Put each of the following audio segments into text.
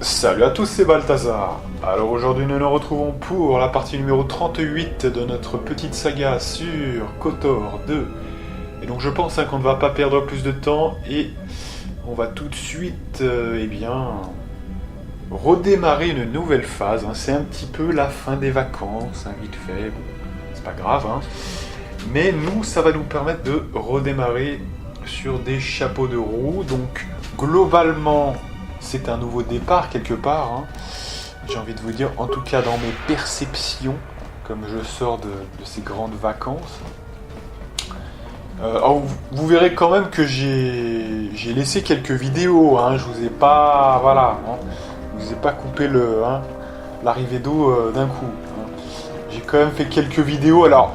Salut à tous, c'est Balthazar. Alors aujourd'hui nous nous retrouvons pour la partie numéro 38 de notre petite saga sur KOTOR 2. Et donc je pense qu'on ne va pas perdre plus de temps et on va tout de suite redémarrer une nouvelle phase. C'est un petit peu la fin des vacances, vite fait, bon, c'est pas grave. Mais nous, ça va nous permettre de redémarrer sur des chapeaux de roue. Donc globalement, c'est un nouveau départ quelque part. J'ai envie de vous dire, en tout cas dans mes perceptions, comme je sors de ces grandes vacances. Alors, vous verrez quand même que j'ai laissé quelques vidéos. Je vous ai pas, je vous ai pas coupé l'arrivée d'eau d'un coup. J'ai quand même fait quelques vidéos. Alors,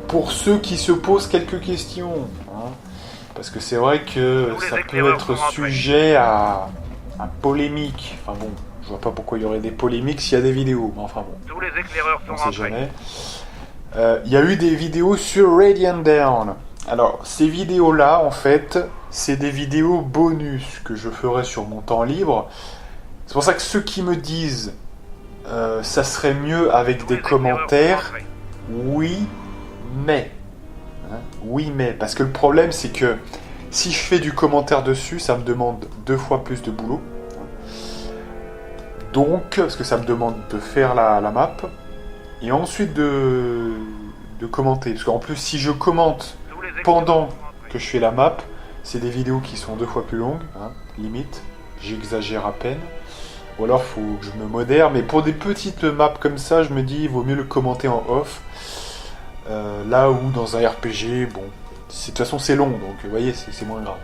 pour ceux qui se posent quelques questions, parce que c'est vrai que ça peut être sujet à polémique. Enfin bon, je vois pas pourquoi il y aurait des polémiques s'il y a des vidéos. Mais enfin bon, tous les éclaireurs sont on sait jamais. Il y a eu des vidéos sur Radiant Dawn. Alors, ces vidéos-là, en fait, c'est des vidéos bonus que je ferai sur mon temps libre. C'est pour ça que ceux qui me disent ça serait mieux avec des commentaires, oui, mais. Oui, mais. Parce que le problème, c'est que si je fais du commentaire dessus, ça me demande 2 fois plus de boulot. Donc, parce que ça me demande de faire la map, et ensuite de commenter. Parce qu'en plus, si je commente pendant que je fais la map, c'est des vidéos qui sont 2 fois plus longues, limite, j'exagère à peine. Ou alors, faut que je me modère. Mais pour des petites maps comme ça, je me dis, il vaut mieux le commenter en off. Là où dans un RPG, bon, de toute façon c'est long, donc vous voyez, c'est moins grave.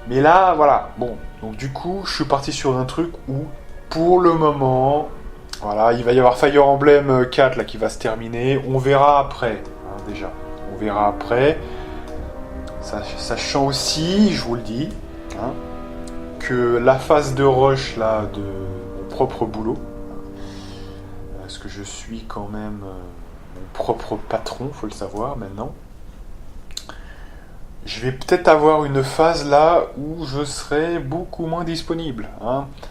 Mais là, voilà, bon, donc du coup, je suis parti sur un truc où, pour le moment, voilà, il va y avoir Fire Emblem 4 là, qui va se terminer, on verra après, déjà, on verra après, sachant aussi, je vous le dis, que la phase de rush là, de mon propre boulot, parce que je suis quand même mon propre patron, faut le savoir maintenant. Je vais peut-être avoir une phase là où je serai beaucoup moins disponible.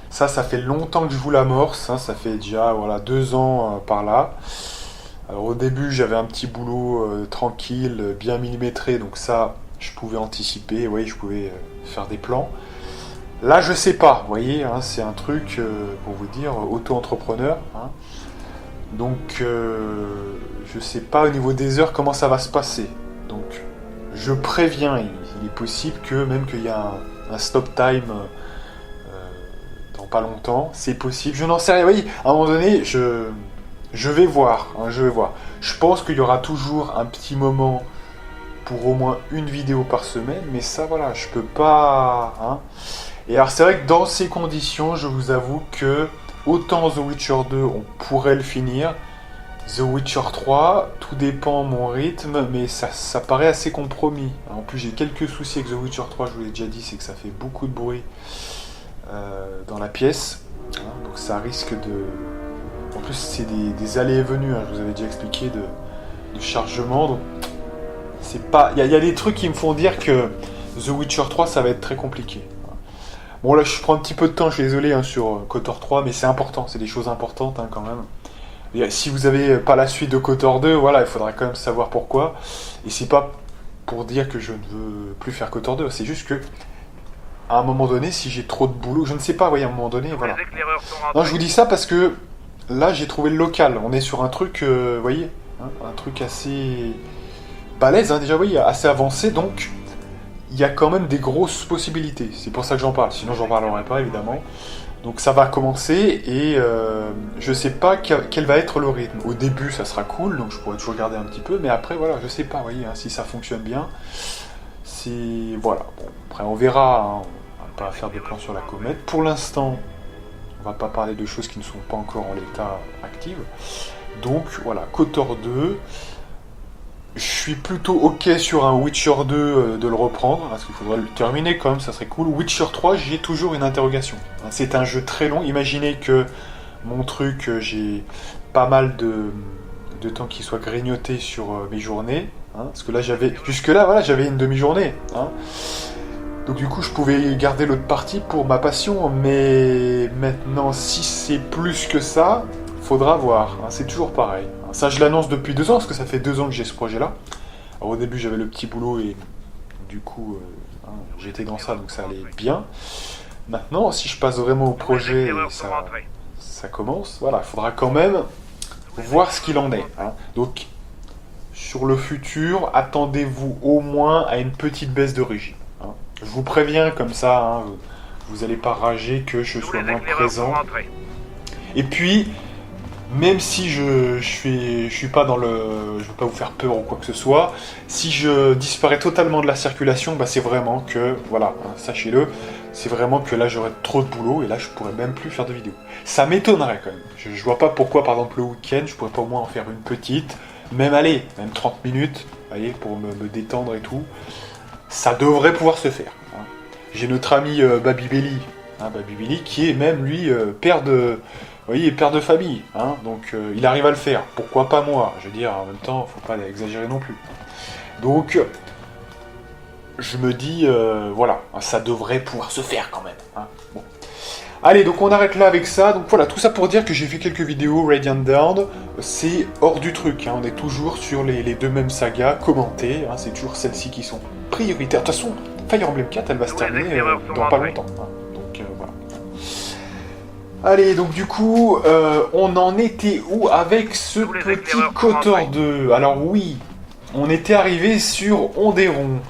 Ça fait longtemps que je vous l'amorce. Ça fait déjà 2 ans par là. Alors au début j'avais un petit boulot tranquille, bien millimétré, donc ça je pouvais anticiper, je pouvais faire des plans. Là je sais pas, vous voyez, c'est un truc pour vous dire auto-entrepreneur. Donc je sais pas au niveau des heures comment ça va se passer. Donc je préviens, il est possible que même qu'il y a un stop time dans pas longtemps, c'est possible. Je n'en sais rien. Oui, à un moment donné, je vais voir. Je pense qu'il y aura toujours un petit moment pour au moins une vidéo par semaine, mais ça, je peux pas. Et alors, c'est vrai que dans ces conditions, je vous avoue que autant The Witcher 2, on pourrait le finir. The Witcher 3, tout dépend de mon rythme, mais ça paraît assez compromis. En plus, j'ai quelques soucis avec The Witcher 3, je vous l'ai déjà dit, c'est que ça fait beaucoup de bruit dans la pièce. Donc ça risque de... En plus, c'est des allées et venues, je vous avais déjà expliqué, de chargement. Donc, c'est pas... Il y a des trucs qui me font dire que The Witcher 3, ça va être très compliqué. Bon, là, je prends un petit peu de temps, je suis désolé, sur KOTOR 3, mais c'est important, c'est des choses importantes quand même. Et si vous n'avez pas la suite de KOTOR 2, il faudra quand même savoir pourquoi. Et c'est pas pour dire que je ne veux plus faire KOTOR 2, c'est juste que à un moment donné, si j'ai trop de boulot, je ne sais pas, à un moment donné, voilà. Non, je vous dis ça parce que là, j'ai trouvé le local. On est sur un truc, vous voyez, un truc assez balèze, déjà, vous voyez, assez avancé, donc il y a quand même des grosses possibilités. C'est pour ça que j'en parle, sinon j'en parlerai pas, évidemment. Donc ça va commencer et je sais pas quel va être le rythme. Au début ça sera cool, donc je pourrais toujours regarder un petit peu, mais après je sais pas, vous voyez, si ça fonctionne bien. Bon, après on verra, on va pas faire de plans sur la comète. Pour l'instant, on va pas parler de choses qui ne sont pas encore en l'état active. Donc voilà, KOTOR 2. Je suis plutôt ok sur un Witcher 2 de le reprendre, parce qu'il faudrait le terminer quand même, ça serait cool. Witcher 3, j'ai toujours une interrogation. C'est un jeu très long, imaginez que mon truc, j'ai pas mal de temps qui soit grignoté sur mes journées, parce que là j'avais, jusque là j'avais une demi-journée. Donc du coup, je pouvais garder l'autre partie pour ma passion, mais maintenant, si c'est plus que ça, faudra voir. Hein, c'est toujours pareil. Ça, je l'annonce depuis 2 ans, parce que ça fait 2 ans que j'ai ce projet-là. Alors, au début, j'avais le petit boulot et du coup, hein, j'étais dans ça, donc ça allait bien. Maintenant, si je passe vraiment au projet, et ça commence. Voilà, il faudra quand même voir ce qu'il en est. Hein. Donc, sur le futur, attendez-vous au moins à une petite baisse de régime. Hein. Je vous préviens comme ça, hein, vous n'allez pas rager que je sois moins présent. Et puis, même si je suis pas dans le, je veux pas vous faire peur ou quoi que ce soit, si je disparais totalement de la circulation, bah c'est vraiment que, voilà, hein, sachez-le, c'est vraiment que là j'aurais trop de boulot et là je pourrais même plus faire de vidéos. Ça m'étonnerait quand même. Je vois pas pourquoi, par exemple, le week-end, je pourrais pas au moins en faire une petite, même 30 minutes, voyez, pour me détendre et tout. Ça devrait pouvoir se faire. Hein. J'ai notre ami Babybelly, hein, Babybelly, qui est même lui père de, vous voyez, père de famille, hein, donc il arrive à le faire. Pourquoi pas moi? Je veux dire, en même temps, faut pas exagérer non plus. Donc, je me dis, voilà, ça devrait pouvoir se faire quand même. Hein. Bon. Allez, donc on arrête là avec ça. Donc voilà, tout ça pour dire que j'ai fait quelques vidéos Radiant Dawn. C'est hors du truc, hein. On est toujours sur les 2 mêmes sagas commentées. Hein. C'est toujours celles-ci qui sont prioritaires. De toute façon, Fire Emblem 4, elle va se terminer dans pas longtemps. Hein. Donc voilà. Allez, donc du coup, on en était où avec ce petit Kotor 2? Alors oui, on était arrivé sur Onderon,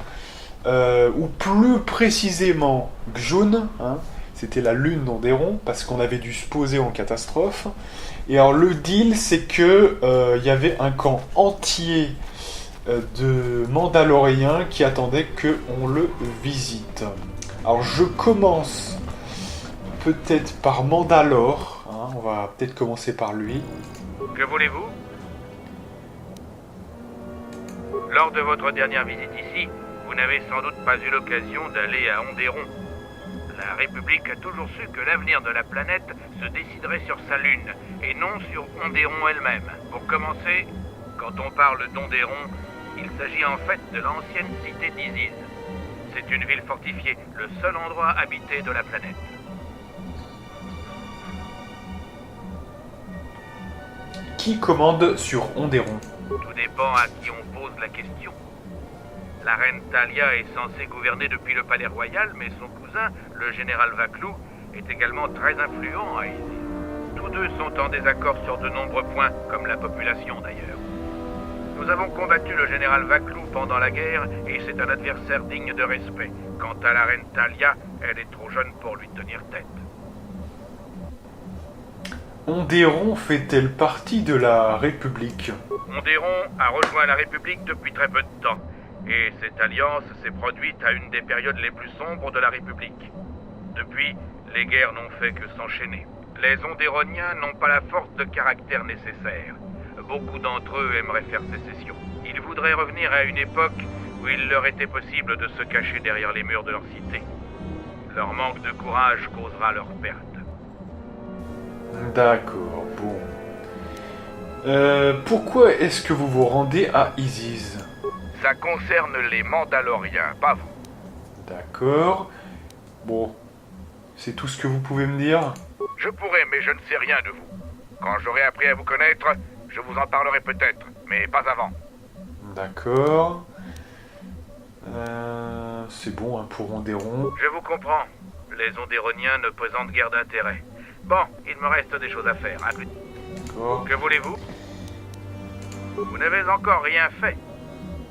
ou plus précisément Gjun, hein, c'était la lune d'Onderon, parce qu'on avait dû se poser en catastrophe. Et alors le deal, c'est que y avait un camp entier de Mandaloriens qui attendait qu'on le visite. Alors je commence peut-être par Mandalore, hein, on va peut-être commencer par lui. Que voulez-vous? Lors de votre dernière visite ici, vous n'avez sans doute pas eu l'occasion d'aller à Onderon. La République a toujours su que l'avenir de la planète se déciderait sur sa lune, et non sur Onderon elle-même. Pour commencer, quand on parle d'Onderon, il s'agit en fait de l'ancienne cité d'Isis. C'est une ville fortifiée, le seul endroit habité de la planète. Qui commande sur Onderon? Tout dépend à qui on pose la question. La reine Thalia est censée gouverner depuis le palais royal, mais son cousin, le général Vaclou, est également très influent à Isis. Tous deux sont en désaccord sur de nombreux points, comme la population d'ailleurs. Nous avons combattu le général Vaclou pendant la guerre, et c'est un adversaire digne de respect. Quant à la reine Thalia, elle est trop jeune pour lui tenir tête. Onderon fait-elle partie de la République? Onderon a rejoint la République depuis très peu de temps. Et cette alliance s'est produite à une des périodes les plus sombres de la République. Depuis, les guerres n'ont fait que s'enchaîner. Les Onderoniens n'ont pas la force de caractère nécessaire. Beaucoup d'entre eux aimeraient faire sécession. Ils voudraient revenir à une époque où il leur était possible de se cacher derrière les murs de leur cité. Leur manque de courage causera leur perte. D'accord, bon. Pourquoi est-ce que vous vous rendez à Isis? Ça concerne les Mandaloriens, pas vous. D'accord. Bon, c'est tout ce que vous pouvez me dire? Je pourrais, mais je ne sais rien de vous. Quand j'aurai appris à vous connaître, je vous en parlerai peut-être, mais pas avant. D'accord. C'est bon, hein, pour Onderon. Je vous comprends. Les Onderoniens ne présentent guère d'intérêt. Bon, il me reste des choses à faire. À plus. D'accord. Que voulez-vous? Vous n'avez encore rien fait.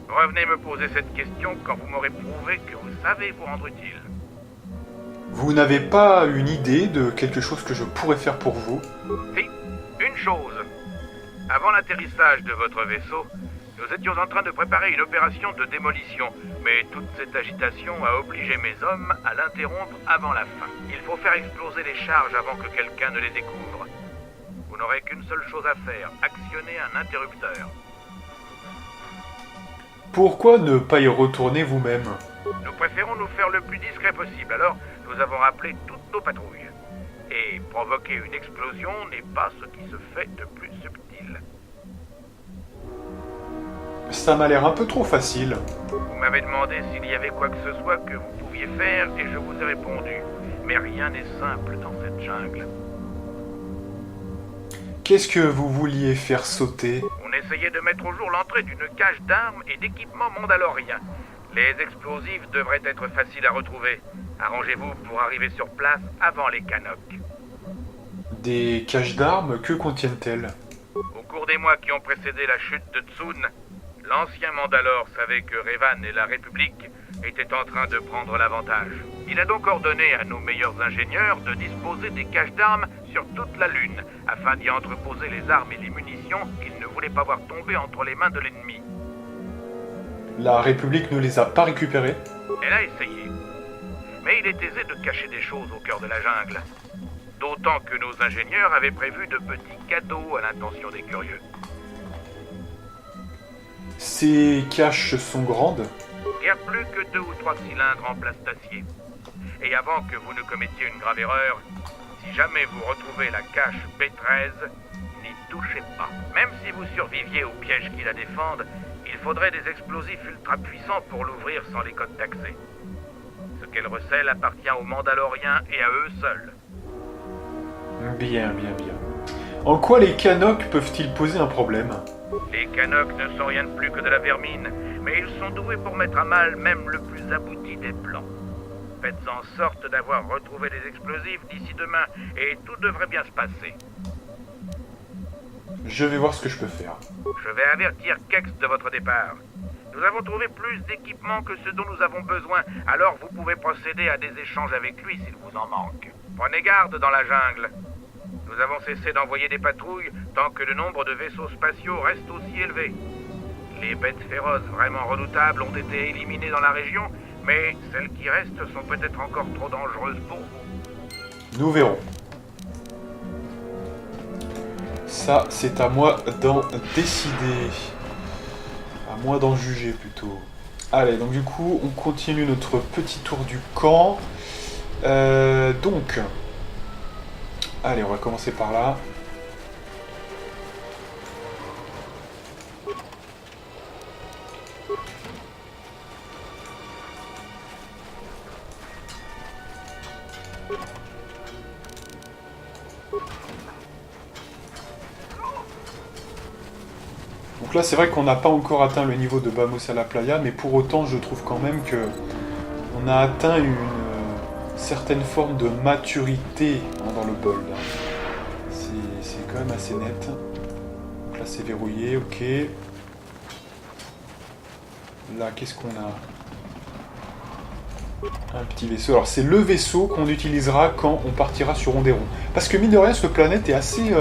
Revenez me poser cette question quand vous m'aurez prouvé que vous savez vous rendre utile. Vous n'avez pas une idée de quelque chose que je pourrais faire pour vous? Si, une chose. Avant l'atterrissage de votre vaisseau, nous étions en train de préparer une opération de démolition, mais toute cette agitation a obligé mes hommes à l'interrompre avant la fin. Il faut faire exploser les charges avant que quelqu'un ne les découvre. Vous n'aurez qu'une seule chose à faire, actionner un interrupteur. Pourquoi ne pas y retourner vous-même? Nous préférons nous faire le plus discret possible, alors nous avons appelé toutes nos patrouilles. Et provoquer une explosion n'est pas ce qui se fait de plus subtil. ça m'a l'air un peu trop facile. Vous m'avez demandé s'il y avait quoi que ce soit que vous pouviez faire et je vous ai répondu. Mais rien n'est simple dans cette jungle. Qu'est-ce que vous vouliez faire sauter? On essayait de mettre au jour l'entrée d'une cache d'armes et d'équipements mandaloriens. Les explosifs devraient être faciles à retrouver. Arrangez-vous pour arriver sur place avant les Canucks. Des caches d'armes, que contiennent-elles? Au cours des mois qui ont précédé la chute de Tsun, l'ancien Mandalore savait que Revan et la République étaient en train de prendre l'avantage. Il a donc ordonné à nos meilleurs ingénieurs de disposer des caches d'armes sur toute la Lune, afin d'y entreposer les armes et les munitions qu'il ne voulait pas voir tomber entre les mains de l'ennemi. La République ne les a pas récupérées? Elle a essayé. Mais il est aisé de cacher des choses au cœur de la jungle. D'autant que nos ingénieurs avaient prévu de petits cadeaux à l'intention des curieux. Ces caches sont grandes? Il y a plus que 2 ou 3 cylindres en place d'acier. Et avant que vous ne commettiez une grave erreur, si jamais vous retrouvez la cache B13, n'y touchez pas. Même si vous surviviez aux pièges qui la défendent, il faudrait des explosifs ultra puissants pour l'ouvrir sans les codes d'accès. Ce qu'elle recèle appartient aux Mandaloriens et à eux seuls. Bien. En quoi les Canucks peuvent-ils poser un problème? Les Canucks ne sont rien de plus que de la vermine, mais ils sont doués pour mettre à mal même le plus abouti des plans. Faites en sorte d'avoir retrouvé des explosifs d'ici demain, et tout devrait bien se passer. Je vais voir ce que je peux faire. Je vais avertir Kex de votre départ. Nous avons trouvé plus d'équipements que ce dont nous avons besoin, alors vous pouvez procéder à des échanges avec lui s'il vous en manque. Prenez garde dans la jungle. Nous avons cessé d'envoyer des patrouilles tant que le nombre de vaisseaux spatiaux reste aussi élevé. Les bêtes féroces vraiment redoutables ont été éliminées dans la région, mais celles qui restent sont peut-être encore trop dangereuses pour vous. Nous verrons. Ça, c'est à moi d'en décider. À moi d'en juger, plutôt. Allez, donc du coup, on continue notre petit tour du camp. Donc... Allez, on va commencer par là. Donc là, c'est vrai qu'on n'a pas encore atteint le niveau de Vamos a la Playa, mais pour autant, je trouve quand même que on a atteint une certaine forme de maturité dans le build. C'est quand même assez net. Donc là, c'est verrouillé, ok. Là, qu'est-ce qu'on a? Un petit vaisseau. Alors, c'est le vaisseau qu'on utilisera quand on partira sur Ronderon. Parce que, mine de rien, cette planète est assez...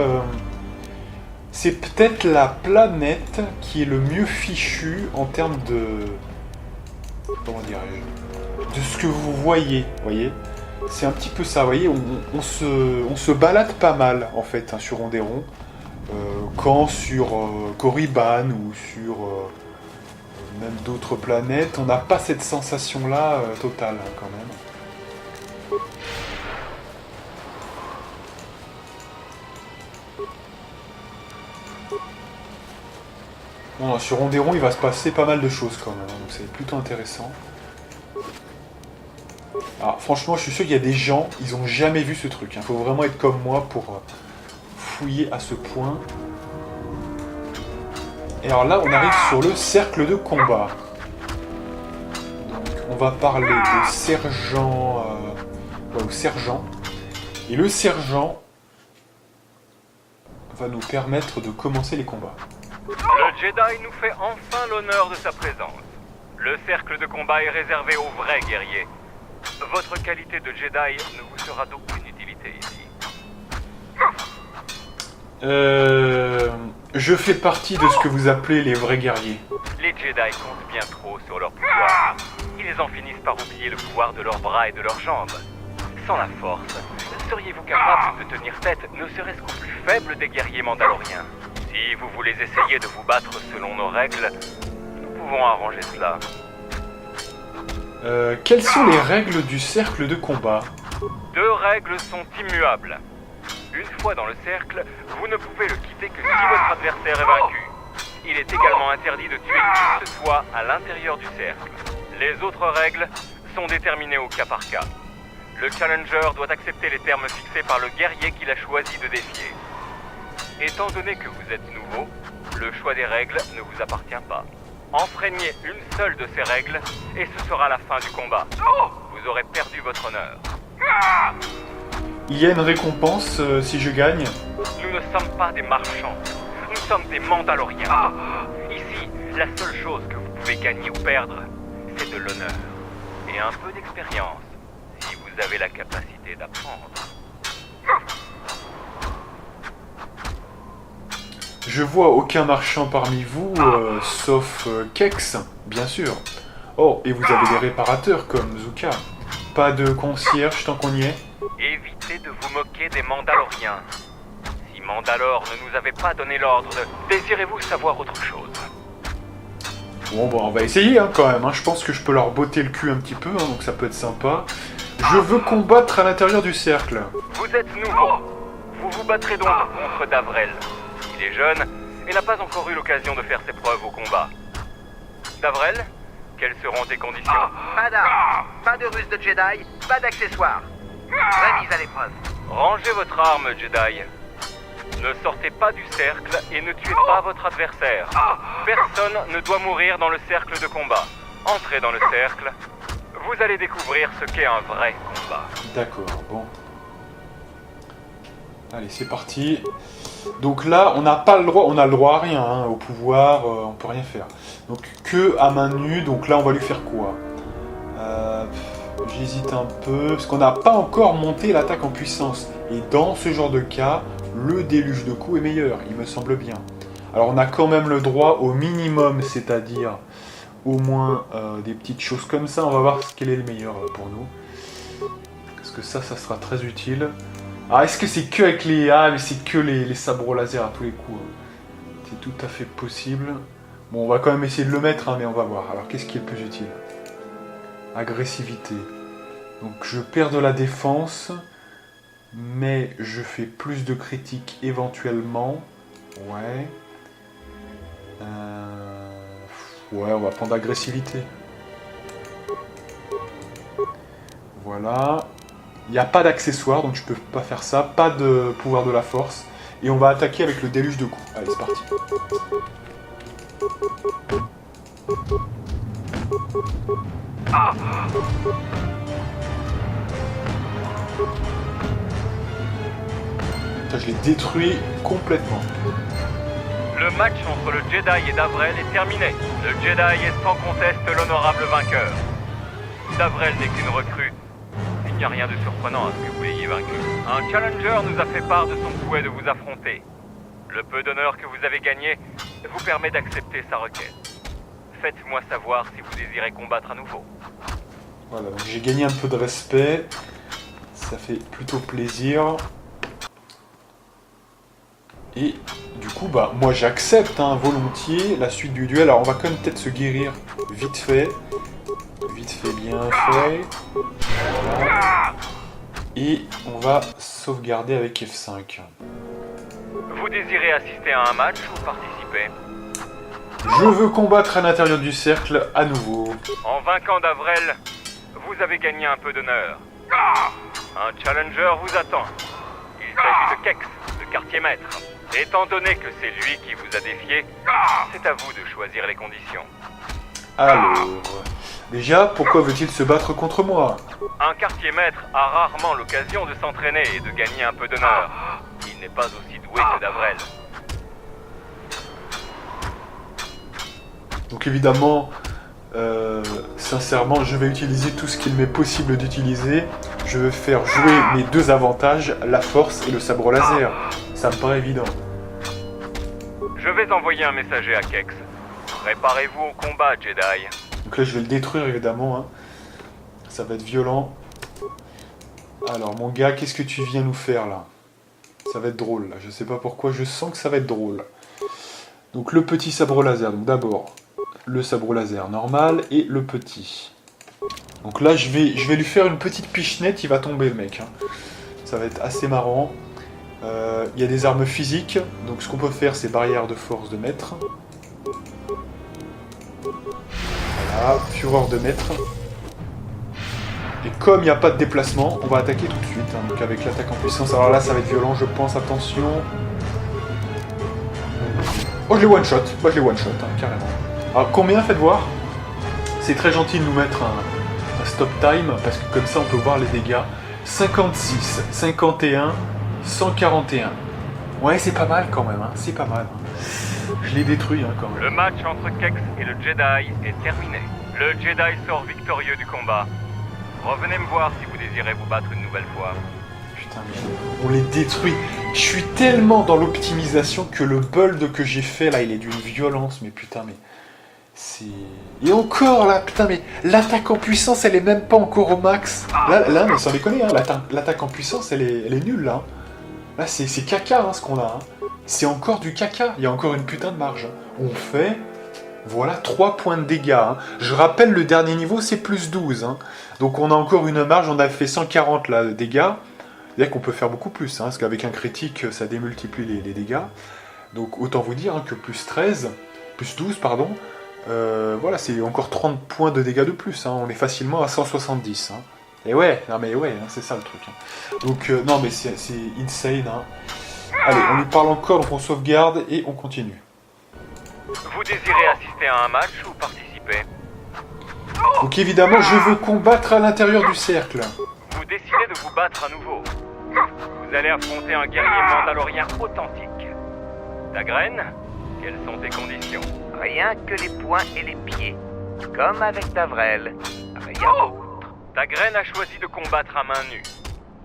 C'est peut-être la planète qui est le mieux fichue en termes de... Comment dirais-je? De ce que vous voyez. C'est un petit peu ça, vous voyez, on se balade pas mal, en fait, hein, sur Ronderon. Quand sur Korriban ou sur même d'autres planètes, on n'a pas cette sensation-là totale, hein, quand même. Non, sur Ronderon, il va se passer pas mal de choses quand même, hein, donc c'est plutôt intéressant. Alors, franchement, je suis sûr qu'il y a des gens, ils ont jamais vu ce truc. Il faut vraiment être comme moi pour fouiller à ce point. Et alors là, on arrive sur le cercle de combat. Donc, on va parler de sergent... au sergent. Et le sergent va nous permettre de commencer les combats. Le Jedi nous fait enfin l'honneur de sa présence. Le cercle de combat est réservé aux vrais guerriers. Votre qualité de Jedi ne vous sera d'aucune utilité ici. Je fais partie de ce que vous appelez les vrais guerriers. Les Jedi comptent bien trop sur leur pouvoir. Ils en finissent par oublier le pouvoir de leurs bras et de leurs jambes. Sans la force, seriez-vous capable de tenir tête, ne serait-ce qu'au plus faible des guerriers mandaloriens? Si vous voulez essayer de vous battre selon nos règles, nous pouvons arranger cela. Quelles sont les règles du cercle de combat? 2 règles sont immuables. Une fois dans le cercle, vous ne pouvez le quitter que si votre adversaire est vaincu. Il est également interdit de tuer qui que ce soit à l'intérieur du cercle. Les autres règles sont déterminées au cas par cas. Le Challenger doit accepter les termes fixés par le guerrier qu'il a choisi de défier. Étant donné que vous êtes nouveau, le choix des règles ne vous appartient pas. Enfreignez une seule de ces règles et ce sera la fin du combat. Vous aurez perdu votre honneur. Il y a une récompense si je gagne. Nous ne sommes pas des marchands. Nous sommes des Mandaloriens. Ici, la seule chose que vous pouvez gagner ou perdre, c'est de l'honneur. Et un peu d'expérience, si vous avez la capacité d'apprendre. Je vois aucun marchand parmi vous, sauf Kex, bien sûr. Oh, et vous avez des réparateurs comme Zuka. Pas de concierge tant qu'on y est. Évitez de vous moquer des Mandaloriens. Si Mandalore ne nous avait pas donné l'ordre de... Désirez-vous savoir autre chose? Bon, on va essayer quand même. Je pense que je peux leur botter le cul un petit peu, donc ça peut être sympa. Je veux combattre à l'intérieur du cercle. Vous êtes nouveau. Vous vous battrez donc contre Davrel. Il est jeune et n'a pas encore eu l'occasion de faire ses preuves au combat. Davrel, quelles seront tes conditions? Pas d'armes, pas de ruse de Jedi, pas d'accessoires. Vraie mise à l'épreuve. Rangez votre arme, Jedi. Ne sortez pas du cercle et ne tuez pas votre adversaire. Personne ne doit mourir dans le cercle de combat. Entrez dans le cercle. Vous allez découvrir ce qu'est un vrai combat. D'accord, bon. Allez, c'est parti. Donc là, on n'a pas le droit, on a le droit à rien, au pouvoir, on peut rien faire. Donc que à main nue, donc là on va lui faire quoi? J'hésite un peu, parce qu'on n'a pas encore monté l'attaque en puissance. Et dans ce genre de cas, le déluge de coups est meilleur, il me semble bien. Alors on a quand même le droit au minimum, c'est-à-dire au moins des petites choses comme ça. On va voir quel est le meilleur pour nous. Parce que ça sera très utile. Ah, est-ce que c'est que avec les... Ah, mais c'est que les sabres laser à tous les coups. C'est tout à fait possible. Bon, on va quand même essayer de le mettre, mais on va voir. Alors, qu'est-ce qui est le plus utile? Agressivité. Donc, je perds de la défense, mais je fais plus de critiques éventuellement. Ouais. Ouais, on va prendre agressivité. Voilà. Il n'y a pas d'accessoire, donc je peux pas faire ça. Pas de pouvoir de la force. Et on va attaquer avec le déluge de coups. Allez, c'est parti. Putain, je l'ai détruit complètement. Le match entre le Jedi et Davrel est terminé. Le Jedi est sans conteste l'honorable vainqueur. Davrel n'est qu'une recrue. Il n'y a rien de surprenant à ce que vous l'ayez vaincu. Un Challenger nous a fait part de son souhait de vous affronter. Le peu d'honneur que vous avez gagné vous permet d'accepter sa requête. Faites-moi savoir si vous désirez combattre à nouveau. Voilà, donc j'ai gagné un peu de respect. Ça fait plutôt plaisir. Et du coup, moi j'accepte volontiers la suite du duel. Alors on va quand même peut-être se guérir vite fait. Vite fait, bien fait. Voilà. Et on va sauvegarder avec F5. Vous désirez assister à un match ou participer? Je veux combattre à l'intérieur du cercle à nouveau. En vainquant Davrel, vous avez gagné un peu d'honneur. Un Challenger vous attend. Il s'agit de Kex, le quartier maître. Étant donné que c'est lui qui vous a défié, c'est à vous de choisir les conditions. Alors, déjà, pourquoi veut-il se battre contre moi? Un quartier maître a rarement l'occasion de s'entraîner et de gagner un peu d'honneur. Il n'est pas aussi doué que Davrel. Donc évidemment, sincèrement, je vais utiliser tout ce qu'il m'est possible d'utiliser. Je vais faire jouer mes deux avantages, la force et le sabre laser. Ça me paraît évident. Je vais envoyer un messager à Kex. Préparez-vous au combat, Jedi. Donc là, je vais le détruire, évidemment. Ça va être violent. Alors, mon gars, qu'est-ce que tu viens nous faire, là? Ça va être drôle, là. Je sais pas pourquoi, je sens que ça va être drôle. Donc, le petit sabre laser. Donc, d'abord, le sabre laser normal et le petit. Donc là, je vais lui faire une petite pichenette, il va tomber, le mec. Ça va être assez marrant. Il y a des armes physiques. Donc, ce qu'on peut faire, c'est barrière de force de maître. Voilà, fureur de maître. Et comme il n'y a pas de déplacement, on va attaquer tout de suite. Hein, donc avec l'attaque en puissance. Alors là, ça va être violent, je pense. Attention. Oh, je l'ai one-shot. Moi, je l'ai one-shot, hein, carrément. Alors, combien, faites voir? C'est très gentil de nous mettre un stop time, parce que comme ça, on peut voir les dégâts. 56, 51, 141. Ouais, c'est pas mal quand même, hein, c'est pas mal. Je l'ai détruit hein, quand même. Le match entre Kex et le Jedi est terminé. Le Jedi sort victorieux du combat. Revenez me voir si vous désirez vous battre une nouvelle fois. Putain, mais on les détruit. Je suis tellement dans l'optimisation que le build que j'ai fait là, il est d'une violence. Mais putain, mais c'est... Et encore là, putain, mais l'attaque en puissance, elle est même pas encore au max. Là mais sans déconner, hein, l'attaque en puissance, elle est nulle là. Là, c'est caca hein, ce qu'on a. Hein. C'est encore du caca. Il y a encore une putain de marge. Hein. On fait... Voilà, 3 points de dégâts. Hein. Je rappelle, le dernier niveau, c'est plus 12. Hein. Donc on a encore une marge, on a fait 140 là, de dégâts. C'est-à-dire qu'on peut faire beaucoup plus, hein, parce qu'avec un critique, ça démultiplie les dégâts. Donc autant vous dire hein, que plus 13, plus 12, pardon, voilà, c'est encore 30 points de dégâts de plus. Hein. On est facilement à 170. Hein. Et ouais, non mais ouais, hein, c'est ça le truc. Hein. Donc non mais c'est insane. Hein. Allez, on lui parle encore, donc on sauvegarde et on continue. Vous désirez assister à un match ou participer? Donc évidemment, je veux combattre à l'intérieur du cercle. Vous décidez de vous battre à nouveau. Vous allez affronter un guerrier mandalorien authentique. Ta graine, quelles sont tes conditions? Rien que les poings et les pieds. Comme avec Tavrel. Rien d'autre. Ta graine a choisi de combattre à main nue.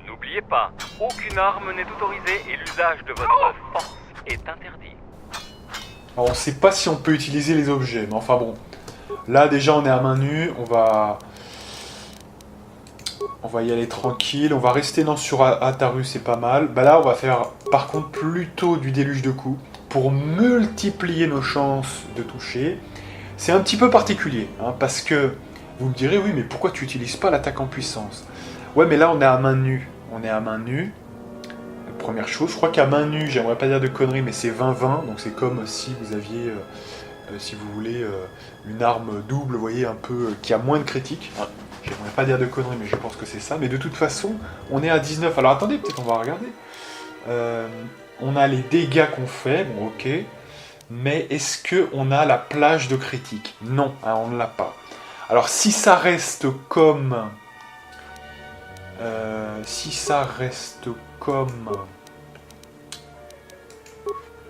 N'oubliez pas, aucune arme n'est autorisée et l'usage de votre force est interdit. Alors on sait pas si on peut utiliser les objets, mais enfin bon. Là déjà on est à main nue, on va y aller tranquille, on va rester sur Ataru, c'est pas mal. Bah là on va faire par contre plutôt du déluge de coups pour multiplier nos chances de toucher. C'est un petit peu particulier, hein, parce que vous me direz oui mais pourquoi tu utilises pas l'attaque en puissance? Ouais mais là on est à main nue, Première chose, je crois qu'à main nue, j'aimerais pas dire de conneries, mais c'est 20-20, donc c'est comme si vous aviez, si vous voulez, une arme double, vous voyez, un peu, qui a moins de critiques. J'aimerais pas dire de conneries, mais je pense que c'est ça. Mais de toute façon, on est à 19. Alors attendez, peut-être on va regarder. On a les dégâts qu'on fait, bon ok, mais est-ce qu'on a la plage de critiques? Non, hein, on ne l'a pas. Alors si ça reste comme...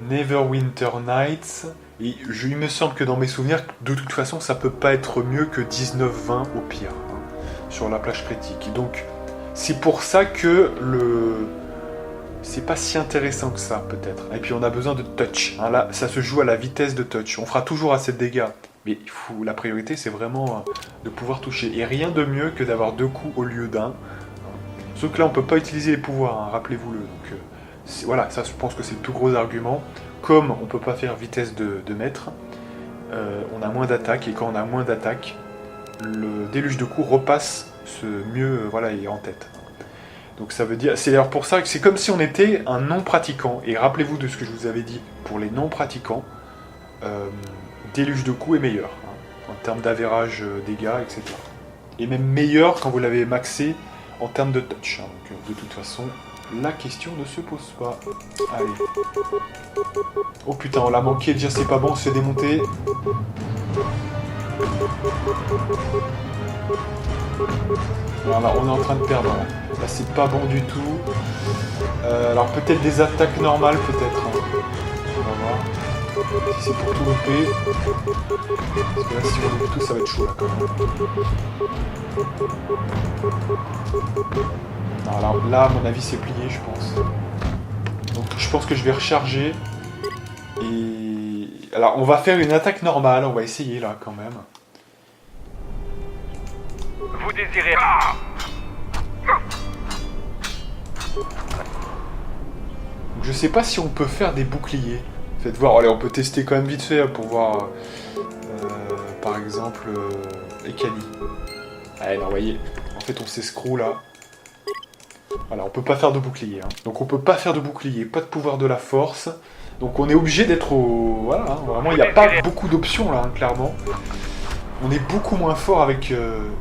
Neverwinter Nights, et il me semble que dans mes souvenirs, de toute façon, ça peut pas être mieux que 19-20 au pire, hein, sur la plage critique. Donc, c'est pour ça que c'est pas si intéressant que ça, peut-être. Et puis, on a besoin de touch. Hein, là, ça se joue à la vitesse de touch. On fera toujours assez de dégâts. Mais la priorité, c'est vraiment de pouvoir toucher. Et rien de mieux que d'avoir 2 coups au lieu d'un. Sauf que là, on peut pas utiliser les pouvoirs, hein, rappelez-vous-le. Donc, voilà, ça, je pense que c'est le plus gros argument. Comme on peut pas faire vitesse de maître, on a moins d'attaque, et quand on a moins d'attaque, le déluge de coups repasse mieux, voilà, et en tête. Donc ça veut dire, c'est d'ailleurs pour ça que c'est comme si on était un non-pratiquant. Et rappelez-vous de ce que je vous avais dit pour les non-pratiquants, déluge de coups est meilleur, hein, en termes d'avérage dégâts, etc. Et même meilleur quand vous l'avez maxé en termes de touch. Hein. Donc de toute façon, la question ne se pose pas. Allez. Oh putain, on l'a manqué, déjà c'est pas bon, on se fait démonter. Voilà, on est en train de perdre. Là, c'est pas bon du tout. Alors peut-être des attaques normales, peut-être. Hein. On va voir. Si c'est pour tout louper. Parce que là, si on loupe tout, ça va être chaud là quand même. Non, alors là, à mon avis, c'est plié, je pense. Donc je pense que je vais recharger. Et... Alors, on va faire une attaque normale, on va essayer là quand même. Vous désirez... Donc, je sais pas si on peut faire des boucliers. Faites voir, allez, on peut tester quand même vite fait pour voir, par exemple, Ekani. Allez, non, vous voyez, en fait on s'escroule là. Voilà, on peut pas faire de bouclier. Hein. Donc on peut pas faire de bouclier, pas de pouvoir de la force. Donc on est obligé d'être au... Voilà, hein, vraiment, il n'y a pas beaucoup d'options là, hein, clairement. on est beaucoup moins fort avec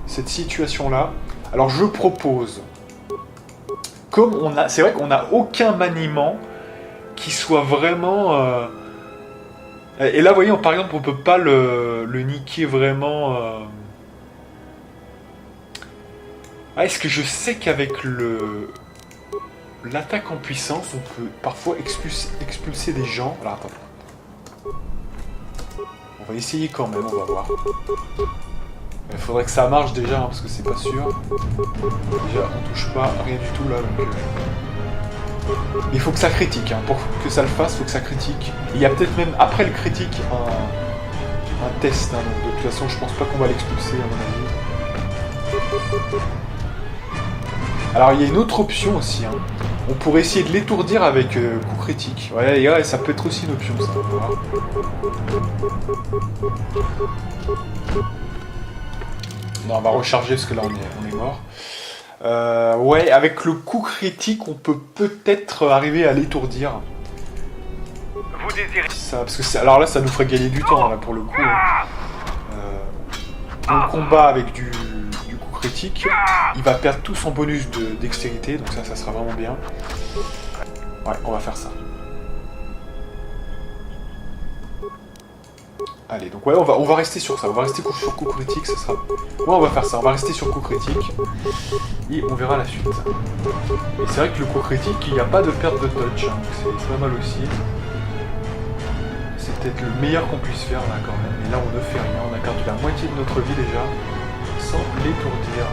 cette situation-là. Alors je propose, comme on a, c'est vrai qu'on n'a aucun maniement qui soit vraiment... Et là, vous voyez, par exemple, on peut pas le niquer vraiment... Ah, est-ce que je sais qu'avec l'attaque en puissance, on peut parfois expulser des gens. Alors, attends. On va essayer quand même, on va voir. Il faudrait que ça marche déjà, hein, parce que c'est pas sûr. Déjà, on touche pas rien du tout là, donc... Il faut que ça critique, hein. Pour que ça le fasse, il faut que ça critique. Et il y a peut-être même, après le critique, un test. Hein, donc de toute façon, je pense pas qu'on va l'expulser, à mon avis. Alors, il y a une autre option aussi. Hein. On pourrait essayer de l'étourdir avec coup critique. Ouais, ça peut être aussi une option, ça. Voilà. Non, on va recharger parce que là, on est mort. Ouais, avec le coup critique, on peut peut-être arriver à l'étourdir. Vous désirez... Ça, parce que alors là, ça nous ferait gagner du temps, là, pour le coup. On combat avec du coup critique. Il va perdre tout son bonus de dextérité, donc ça sera vraiment bien. Ouais, on va faire ça. Allez, donc ouais, on va rester sur ça. On va rester sur coup critique, ça sera... Ouais, on va faire ça. On va rester sur coup critique. Et on verra la suite. Et c'est vrai que le coup critique, il n'y a pas de perte de touch. Hein, donc c'est pas mal aussi. C'est peut-être le meilleur qu'on puisse faire là quand même. Et là, on ne fait rien. On a perdu la moitié de notre vie déjà. Sans l'étourdir.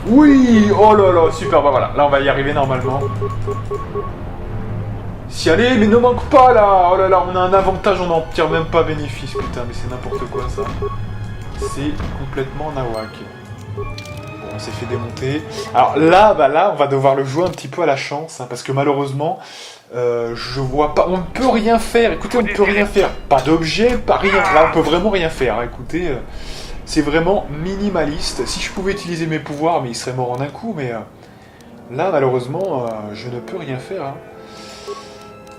Oui! Oh là là, super, bah voilà, là on va y arriver normalement. Si allez, mais ne manque pas là! Oh là là, on a un avantage, on n'en tire même pas bénéfice, putain, mais c'est n'importe quoi ça. C'est complètement nawak. Bon, on s'est fait démonter. Alors là, on va devoir le jouer un petit peu à la chance, hein, parce que malheureusement, je vois pas, on ne peut rien faire, écoutez, on ne peut rien faire. Pas d'objet, pas rien, là on peut vraiment rien faire, hein, écoutez... C'est vraiment minimaliste. Si je pouvais utiliser mes pouvoirs, mais il serait mort en un coup, mais là, malheureusement, je ne peux rien faire. Hein.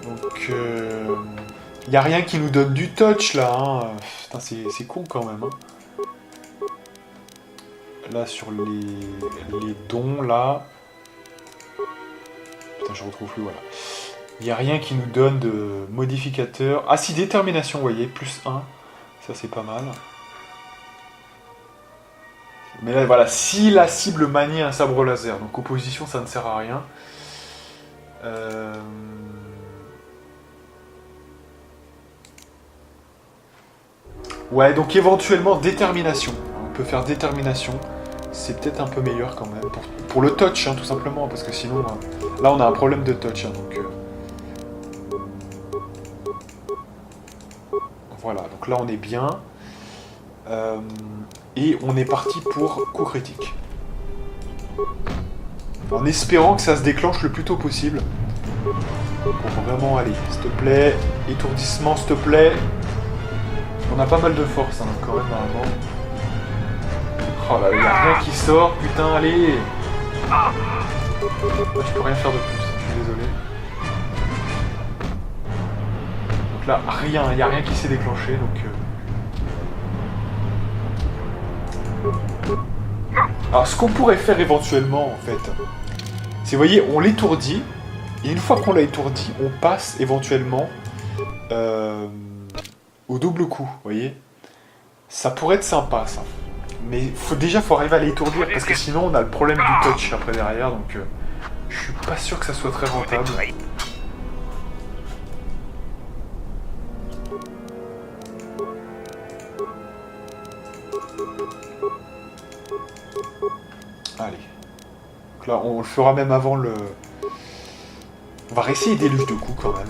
Donc, il n'y a rien qui nous donne du touch, là. Hein. Putain, c'est con, quand même. Hein. Là, sur les dons, là... Putain, je retrouve plus, voilà. Il n'y a rien qui nous donne de modificateur. Ah, si, détermination, vous voyez, plus 1. Ça, c'est pas mal. Mais là, voilà, si la cible manie un sabre laser, donc opposition, ça ne sert à rien. Ouais, donc éventuellement, détermination. On peut faire détermination. C'est peut-être un peu meilleur quand même. Pour le touch, hein, tout simplement, parce que sinon, là, on a un problème de touch. Hein, donc, voilà, donc là, on est bien. Et on est parti pour coup critique. En espérant que ça se déclenche le plus tôt possible. Pour vraiment aller. S'il te plaît. Étourdissement, s'il te plaît. On a pas mal de force, hein, quand même, normalement. Oh là, il n'y a rien qui sort. Putain, allez. Là, je peux rien faire de plus. Je suis désolé. Donc là, rien. Il n'y a rien qui s'est déclenché. Donc... Alors, ce qu'on pourrait faire éventuellement, en fait, c'est, vous voyez, on l'étourdit, et une fois qu'on l'a étourdi, on passe éventuellement au double coup, vous voyez. Ça pourrait être sympa, ça. Mais déjà, faut arriver à l'étourdir, parce que sinon, on a le problème du touch après derrière, donc je suis pas sûr que ça soit très rentable. Allez. Donc là, on le fera même avant le... On va réessayer déluge de coups quand même.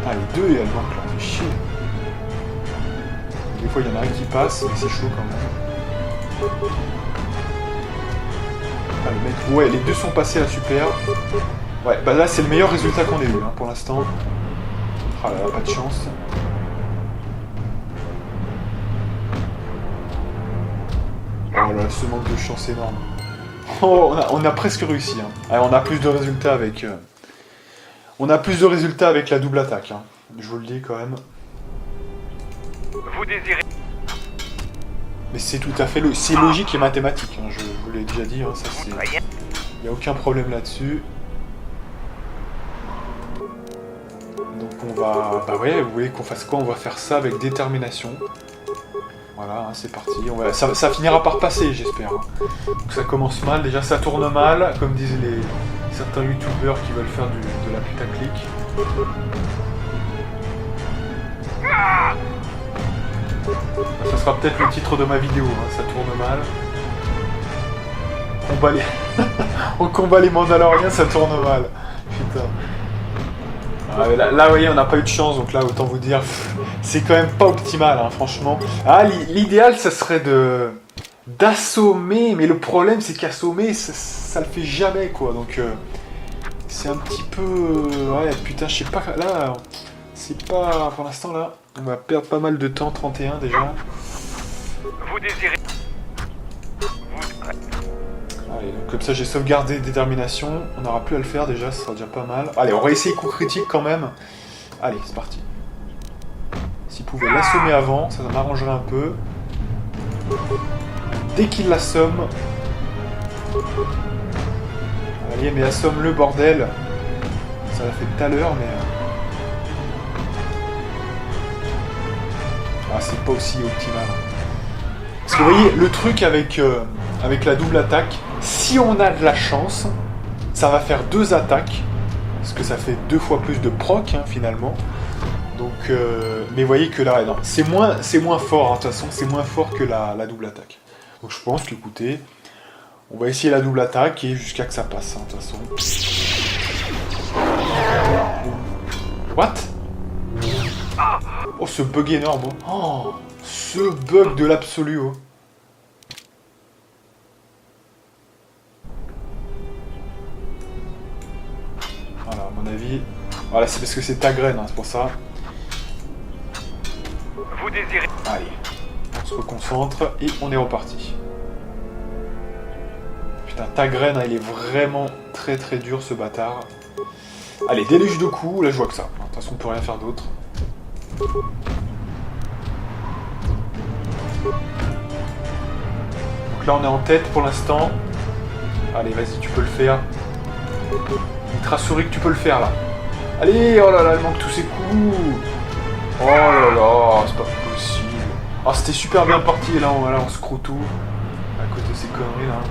Ah, les deux, et elles manquent là, fait chier. Des fois, il y en a un qui passe, mais c'est chaud quand même. Ah, le mec... Ouais, les deux sont passés là, super. Ouais, bah là, c'est le meilleur résultat qu'on ait eu, hein, pour l'instant. Ah là, pas de chance. Oh là, ce manque de chance énorme. Oh, on a presque réussi. Hein. Allez, on a plus de résultats avec... On a plus de résultats avec la double attaque. Hein. Je vous le dis quand même. Vous désirez... Mais c'est tout à fait c'est logique et mathématique. Hein. Je vous l'ai déjà dit. Hein. Ça, c'est... Il n'y a aucun problème là-dessus. Donc on va... Bah ouais, vous voulez qu'on fasse quoi? On va faire ça avec détermination. Voilà, hein, c'est parti. Ça finira par passer, j'espère. Hein. Donc ça commence mal. Déjà, ça tourne mal, comme disent certains youtubeurs qui veulent faire de la putaclic. Ça sera peut-être le titre de ma vidéo. Hein. Ça tourne mal. On combat les Mandaloriens, ça tourne mal. Putain. Ah, là, vous voyez, on n'a pas eu de chance, donc là, autant vous dire, c'est quand même pas optimal, hein, franchement. Ah, l'idéal, ça serait d'assommer, mais le problème, c'est qu'assommer, ça le fait jamais, quoi. Donc, c'est un petit peu... ouais, putain, je sais pas, là, c'est pas... Pour l'instant, là, on va perdre pas mal de temps, 31 déjà. Vous désirez... Allez, donc comme ça j'ai sauvegardé détermination, on n'aura plus à le faire déjà, ça sera déjà pas mal. Allez, on va essayer coup critique quand même. Allez, c'est parti. S'il pouvait l'assommer avant, ça m'arrangerait un peu. Dès qu'il l'assomme... Allez, mais assomme le bordel. Ça l'a fait tout à l'heure, mais... Ah, c'est pas aussi optimal. Parce que vous voyez, le truc avec la double attaque, si on a de la chance, ça va faire 2 attaques, parce que ça fait 2 fois plus de proc, hein, finalement. Donc, mais vous voyez que là, non, c'est moins fort, hein, de toute façon, c'est moins fort que la double attaque. Donc je pense qu'écoutez, on va essayer la double attaque, et jusqu'à que ça passe, hein, de toute façon. What? Oh, ce bug énorme, oh, ce bug de l'absolu, oh. Voilà, à mon avis... Voilà, c'est parce que c'est ta graine, hein, c'est pour ça. Vous désirez... Allez, on se reconcentre et on est reparti. Putain, ta graine, hein, il est vraiment très très dur, ce bâtard. Allez, déluge de coups, là je vois que ça. De toute façon, on peut rien faire d'autre. Donc là, on est en tête pour l'instant. Allez, vas-y, tu peux le faire. Il te rassure que tu peux le faire, là. Allez, oh là là, il manque tous ses coups. Oh là là, c'est pas possible. Ah, c'était super bien parti, là, on se crout tout. À cause de ces conneries, là.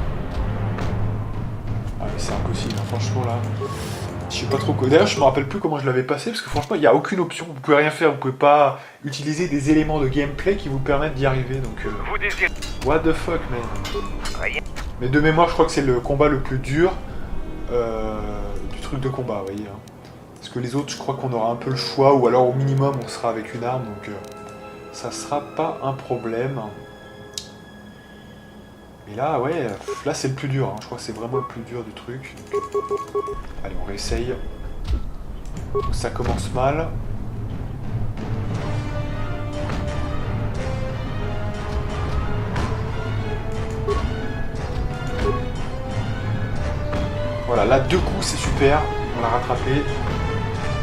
Ah, mais c'est impossible, hein, franchement, là. Je sais pas trop quoi. D'ailleurs, je me rappelle plus comment je l'avais passé, parce que franchement, il n'y a aucune option. Vous pouvez rien faire, vous pouvez pas utiliser des éléments de gameplay qui vous permettent d'y arriver, donc... Vous désirez... What the fuck, man. Mais de mémoire, je crois que c'est le combat le plus dur du truc de combat, vous voyez. Hein. Parce que les autres, je crois qu'on aura un peu le choix, ou alors au minimum, on sera avec une arme, donc ça sera pas un problème. Mais là, ouais, là c'est le plus dur, hein. Je crois que c'est vraiment le plus dur du truc. Donc, allez, on réessaye. Donc, ça commence mal. Voilà, là 2 coups c'est super, on l'a rattrapé.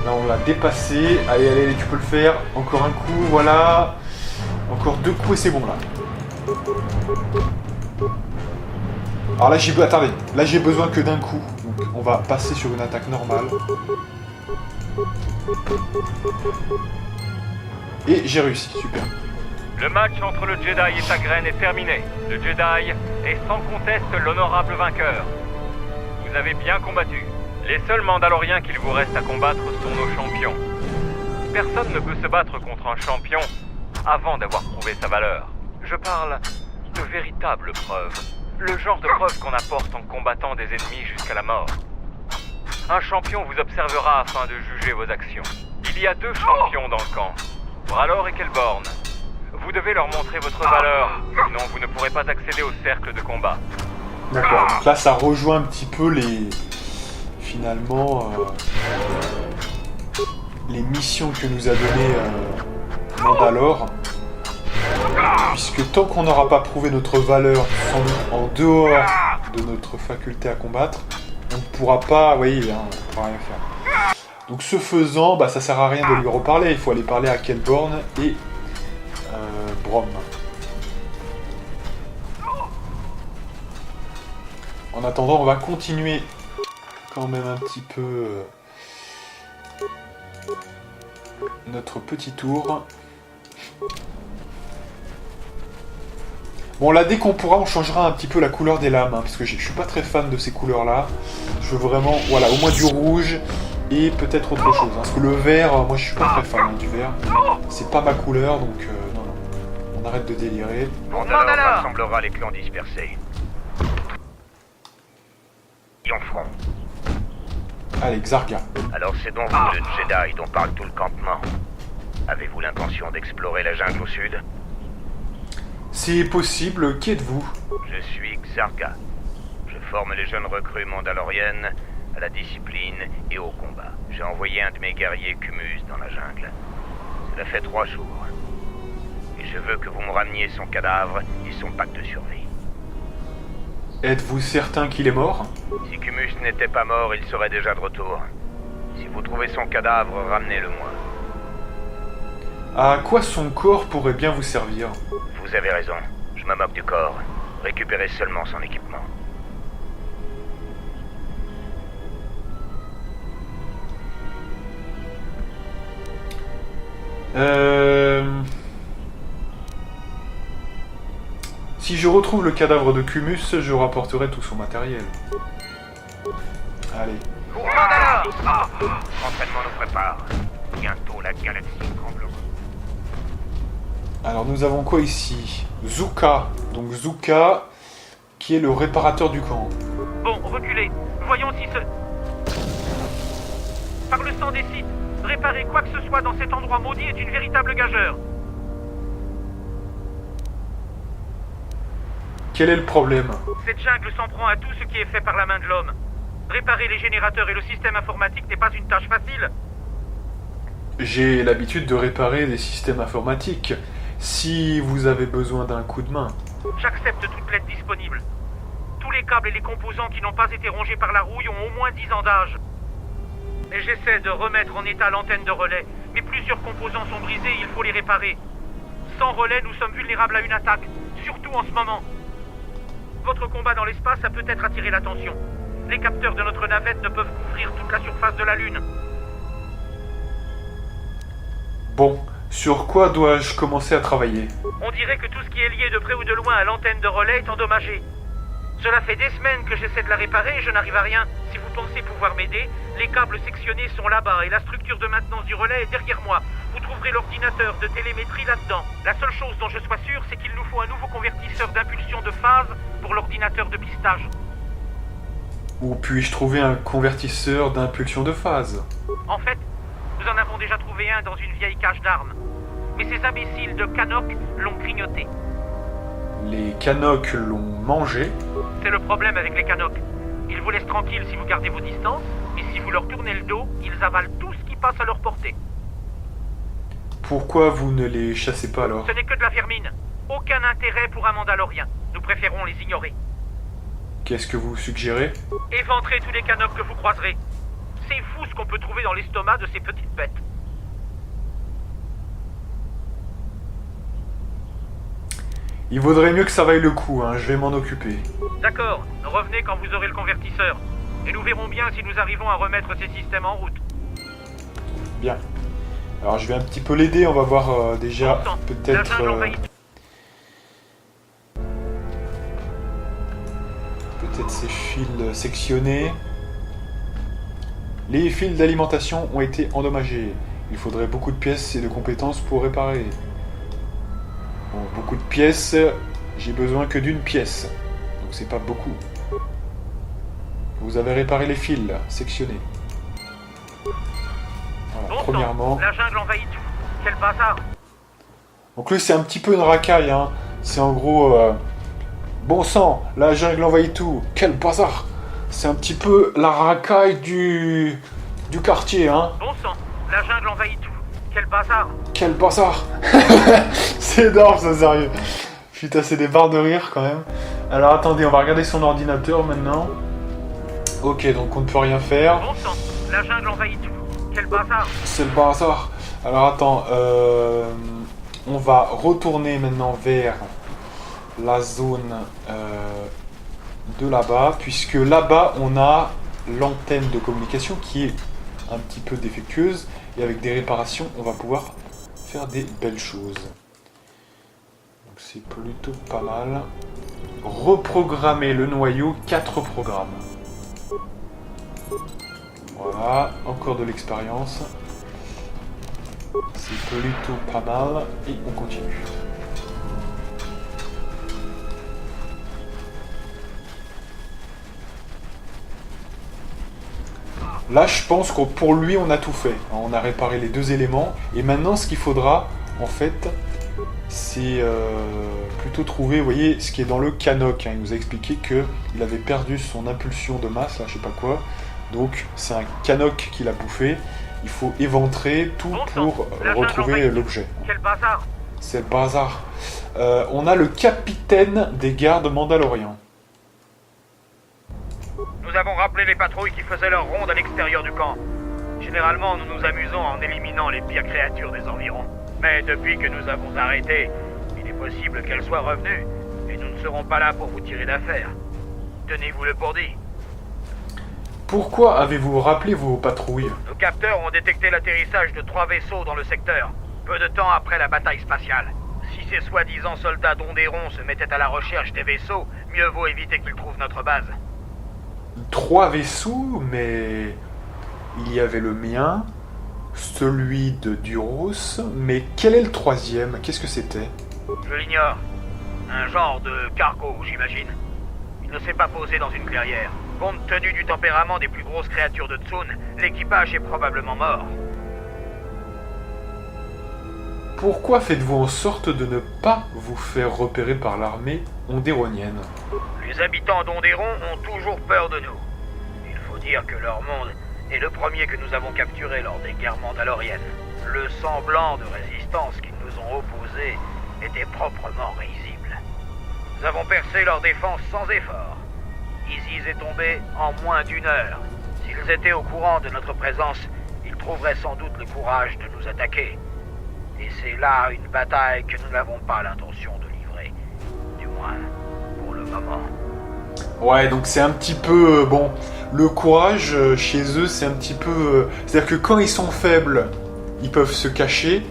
Là on l'a dépassé. Allez, allez, tu peux le faire. Encore un coup, voilà. Encore 2 coups et c'est bon là. Alors là attendez, là j'ai besoin que d'un coup. Donc on va passer sur une attaque normale. Et j'ai réussi, super. Le match entre le Jedi et sa graine est terminé. Le Jedi est sans conteste l'honorable vainqueur. Vous avez bien combattu. Les seuls Mandaloriens qu'il vous reste à combattre sont nos champions. Personne ne peut se battre contre un champion avant d'avoir prouvé sa valeur. Je parle de véritables preuves. Le genre de preuves qu'on apporte en combattant des ennemis jusqu'à la mort. Un champion vous observera afin de juger vos actions. Il y a 2 champions dans le camp, Bralor et Kelborn. Vous devez leur montrer votre valeur, sinon vous ne pourrez pas accéder au cercle de combat. D'accord, donc là ça rejoint un petit peu finalement les missions que nous a donné Mandalore. puisque tant qu'on n'aura pas prouvé notre valeur en dehors de notre faculté à combattre, on ne pourra pas, vous voyez, hein, on ne pourra rien faire. Donc ce faisant, bah, ça sert à rien de lui reparler, il faut aller parler à Kelborn et Brom. En attendant, on va continuer quand même un petit peu notre petit tour. Bon là, dès qu'on pourra, on changera un petit peu la couleur des lames, hein, parce que je suis pas très fan de ces couleurs-là. Je veux vraiment, voilà, au moins du rouge et peut-être autre chose. Hein, parce que le vert, moi je suis pas très fan du vert. C'est pas ma couleur, donc non, non. On arrête de délirer. Mandalore rassemblera les clans dispersés. Et en front. Allez, Xarga. Alors c'est donc vous le Jedi dont parle tout le campement. Avez-vous l'intention d'explorer la jungle au sud? C'est possible, qui êtes-vous? Je suis Xarga. Je forme les jeunes recrues mandaloriennes à la discipline et au combat. J'ai envoyé un de mes guerriers Cumus dans la jungle. Cela fait 3 jours. Et je veux que vous me rameniez son cadavre et son pack de survie. Êtes-vous certain qu'il est mort? Si Cumus n'était pas mort, il serait déjà de retour. Si vous trouvez son cadavre, ramenez-le-moi. À quoi son corps pourrait bien vous servir? Vous avez raison. Je me moque du corps. Récupérez seulement son équipement. Si je retrouve le cadavre de Cumus, je rapporterai tout son matériel. Allez. Mandalore! L'entraînement nous prépare. Bientôt la galaxie tremblera. Alors nous avons quoi ici? Zuka. Donc Zuka, qui est le réparateur du camp. Bon, reculez. Voyons si ce... Par le sang des Sith, réparer quoi que ce soit dans cet endroit maudit est une véritable gageure. Quel est le problème? Cette jungle s'en prend à tout ce qui est fait par la main de l'homme. Réparer les générateurs et le système informatique n'est pas une tâche facile. J'ai l'habitude de réparer des systèmes informatiques. Si vous avez besoin d'un coup de main. J'accepte toute l'aide disponible. Tous les câbles et les composants qui n'ont pas été rongés par la rouille ont au moins 10 ans d'âge. Et j'essaie de remettre en état l'antenne de relais, mais plusieurs composants sont brisés et il faut les réparer. Sans relais, nous sommes vulnérables à une attaque, surtout en ce moment. Votre combat dans l'espace a peut-être attiré l'attention. Les capteurs de notre navette ne peuvent couvrir toute la surface de la Lune. Bon, sur quoi dois-je commencer à travailler? On dirait que tout ce qui est lié de près ou de loin à l'antenne de relais est endommagé. Cela fait des semaines que j'essaie de la réparer et je n'arrive à rien. Si vous pensez pouvoir m'aider, les câbles sectionnés sont là-bas et la structure de maintenance du relais est derrière moi. Vous trouverez l'ordinateur de télémétrie là-dedans. La seule chose dont je sois sûr, c'est qu'il nous faut un nouveau convertisseur d'impulsion de phase pour l'ordinateur de pistage. Où puis-je trouver un convertisseur d'impulsion de phase? En fait, nous en avons déjà trouvé un dans une vieille cage d'armes. Mais ces imbéciles de Canok l'ont grignoté. Les Canok l'ont mangé? C'est le problème avec les Canok. Ils vous laissent tranquilles si vous gardez vos distances, mais si vous leur tournez le dos, ils avalent tout ce qui passe à leur portée. Pourquoi vous ne les chassez pas alors? Ce n'est que de la vermine. Aucun intérêt pour un Mandalorien. Nous préférons les ignorer. Qu'est-ce que vous suggérez? Éventrez tous les Canok que vous croiserez. C'est fou ce qu'on peut trouver dans l'estomac de ces petites bêtes. Il vaudrait mieux que ça vaille le coup, hein, je vais m'en occuper. D'accord, revenez quand vous aurez le convertisseur. Et nous verrons bien si nous arrivons à remettre ces systèmes en route. Bien. Alors je vais un petit peu l'aider, on va voir déjà Pourtant, la peut-être... jungle envahit. Peut-être ces fils sectionnés. Les fils d'alimentation ont été endommagés. Il faudrait beaucoup de pièces et de compétences pour réparer. Bon, beaucoup de pièces, j'ai besoin que d'une pièce. Donc c'est pas beaucoup. Vous avez réparé les fils, là, sectionnés. Voilà, Bon premièrement... sang, la jungle envahit tout. Quel bazar. Donc lui c'est un petit peu une racaille, hein. C'est en gros... Bon sang, la jungle envahit tout. Quel bazar. C'est un petit peu la racaille du quartier, hein. Bon sang, la jungle envahit tout. Quel bazar! Quel bazar. C'est énorme ça, sérieux. Putain, c'est des barres de rire quand même. Alors attendez, on va regarder son ordinateur maintenant. Ok, donc on ne peut rien faire. Bon sang, la jungle envahit tout. Quel bazar! C'est le bazar. Alors attends, on va retourner maintenant vers la zone de là-bas, puisque là-bas on a l'antenne de communication qui est un petit peu défectueuse, et avec des réparations on va pouvoir faire des belles choses. Donc c'est plutôt pas mal. Reprogrammer le noyau, 4 programmes. Voilà, encore de l'expérience. C'est plutôt pas mal, et on continue. Là, je pense que pour lui, on a tout fait. On a réparé les 2 éléments. Et maintenant, ce qu'il faudra, en fait, c'est plutôt trouver, vous voyez, ce qui est dans le canoc. Il nous a expliqué qu'il avait perdu son impulsion de masse, là, je sais pas quoi. Donc, c'est un canoc qu'il a bouffé. Il faut éventrer tout pour retrouver l'objet. Quel bazar! C'est le bazar. On a le capitaine des gardes mandaloriens. Nous avons rappelé les patrouilles qui faisaient leur ronde à l'extérieur du camp. Généralement, nous nous amusons en éliminant les pires créatures des environs. Mais depuis que nous avons arrêté, il est possible qu'elles soient revenues. Et nous ne serons pas là pour vous tirer d'affaire. Tenez-vous-le pour dit. Pourquoi avez-vous rappelé vos patrouilles? Nos capteurs ont détecté l'atterrissage de 3 vaisseaux dans le secteur, peu de temps après la bataille spatiale. Si ces soi-disant soldats d'Onderon se mettaient à la recherche des vaisseaux, mieux vaut éviter qu'ils trouvent notre base. 3 vaisseaux, mais il y avait le mien, celui de Duros, mais quel est le 3e? Qu'est-ce que c'était? Je l'ignore. Un genre de cargo, j'imagine. Il ne s'est pas posé dans une clairière. Compte tenu du tempérament des plus grosses créatures de Tsun, l'équipage est probablement mort. Pourquoi faites-vous en sorte de ne pas vous faire repérer par l'armée ondéronienne? Les habitants d'Onderon ont toujours peur de nous. Il faut dire que leur monde est le premier que nous avons capturé lors des guerres mandaloriennes. Le semblant de résistance qu'ils nous ont opposé était proprement risible. Nous avons percé leur défense sans effort. Isis est tombé en moins d'1 heure. S'ils étaient au courant de notre présence, ils trouveraient sans doute le courage de nous attaquer. Et c'est là une bataille que nous n'avons pas l'intention de livrer. Du moins, pour le moment. Ouais, donc c'est un petit peu... bon, le courage, chez eux, c'est un petit peu... c'est-à-dire que quand ils sont faibles, ils peuvent se cacher,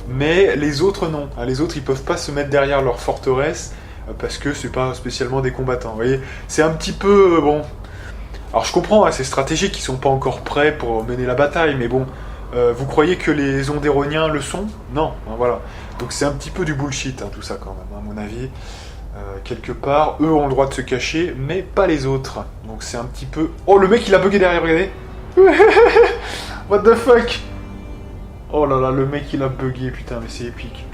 mais les autres, non. Les autres, ils peuvent pas se mettre derrière leur forteresse, parce que c'est pas spécialement des combattants. Vous voyez, c'est un petit peu... bon... Alors je comprends, hein, c'est stratégique, ils sont pas encore prêts pour mener la bataille, mais bon... vous croyez que les Ondéroniens le sont? Non, hein, voilà. Donc c'est un petit peu du bullshit, hein, tout ça quand même, à mon avis. Quelque part, eux ont le droit de se cacher, mais pas les autres. Donc c'est un petit peu... Oh, le mec il a bugué derrière, regardez. What the fuck? Oh là là, le mec il a bugué, putain, mais c'est épique.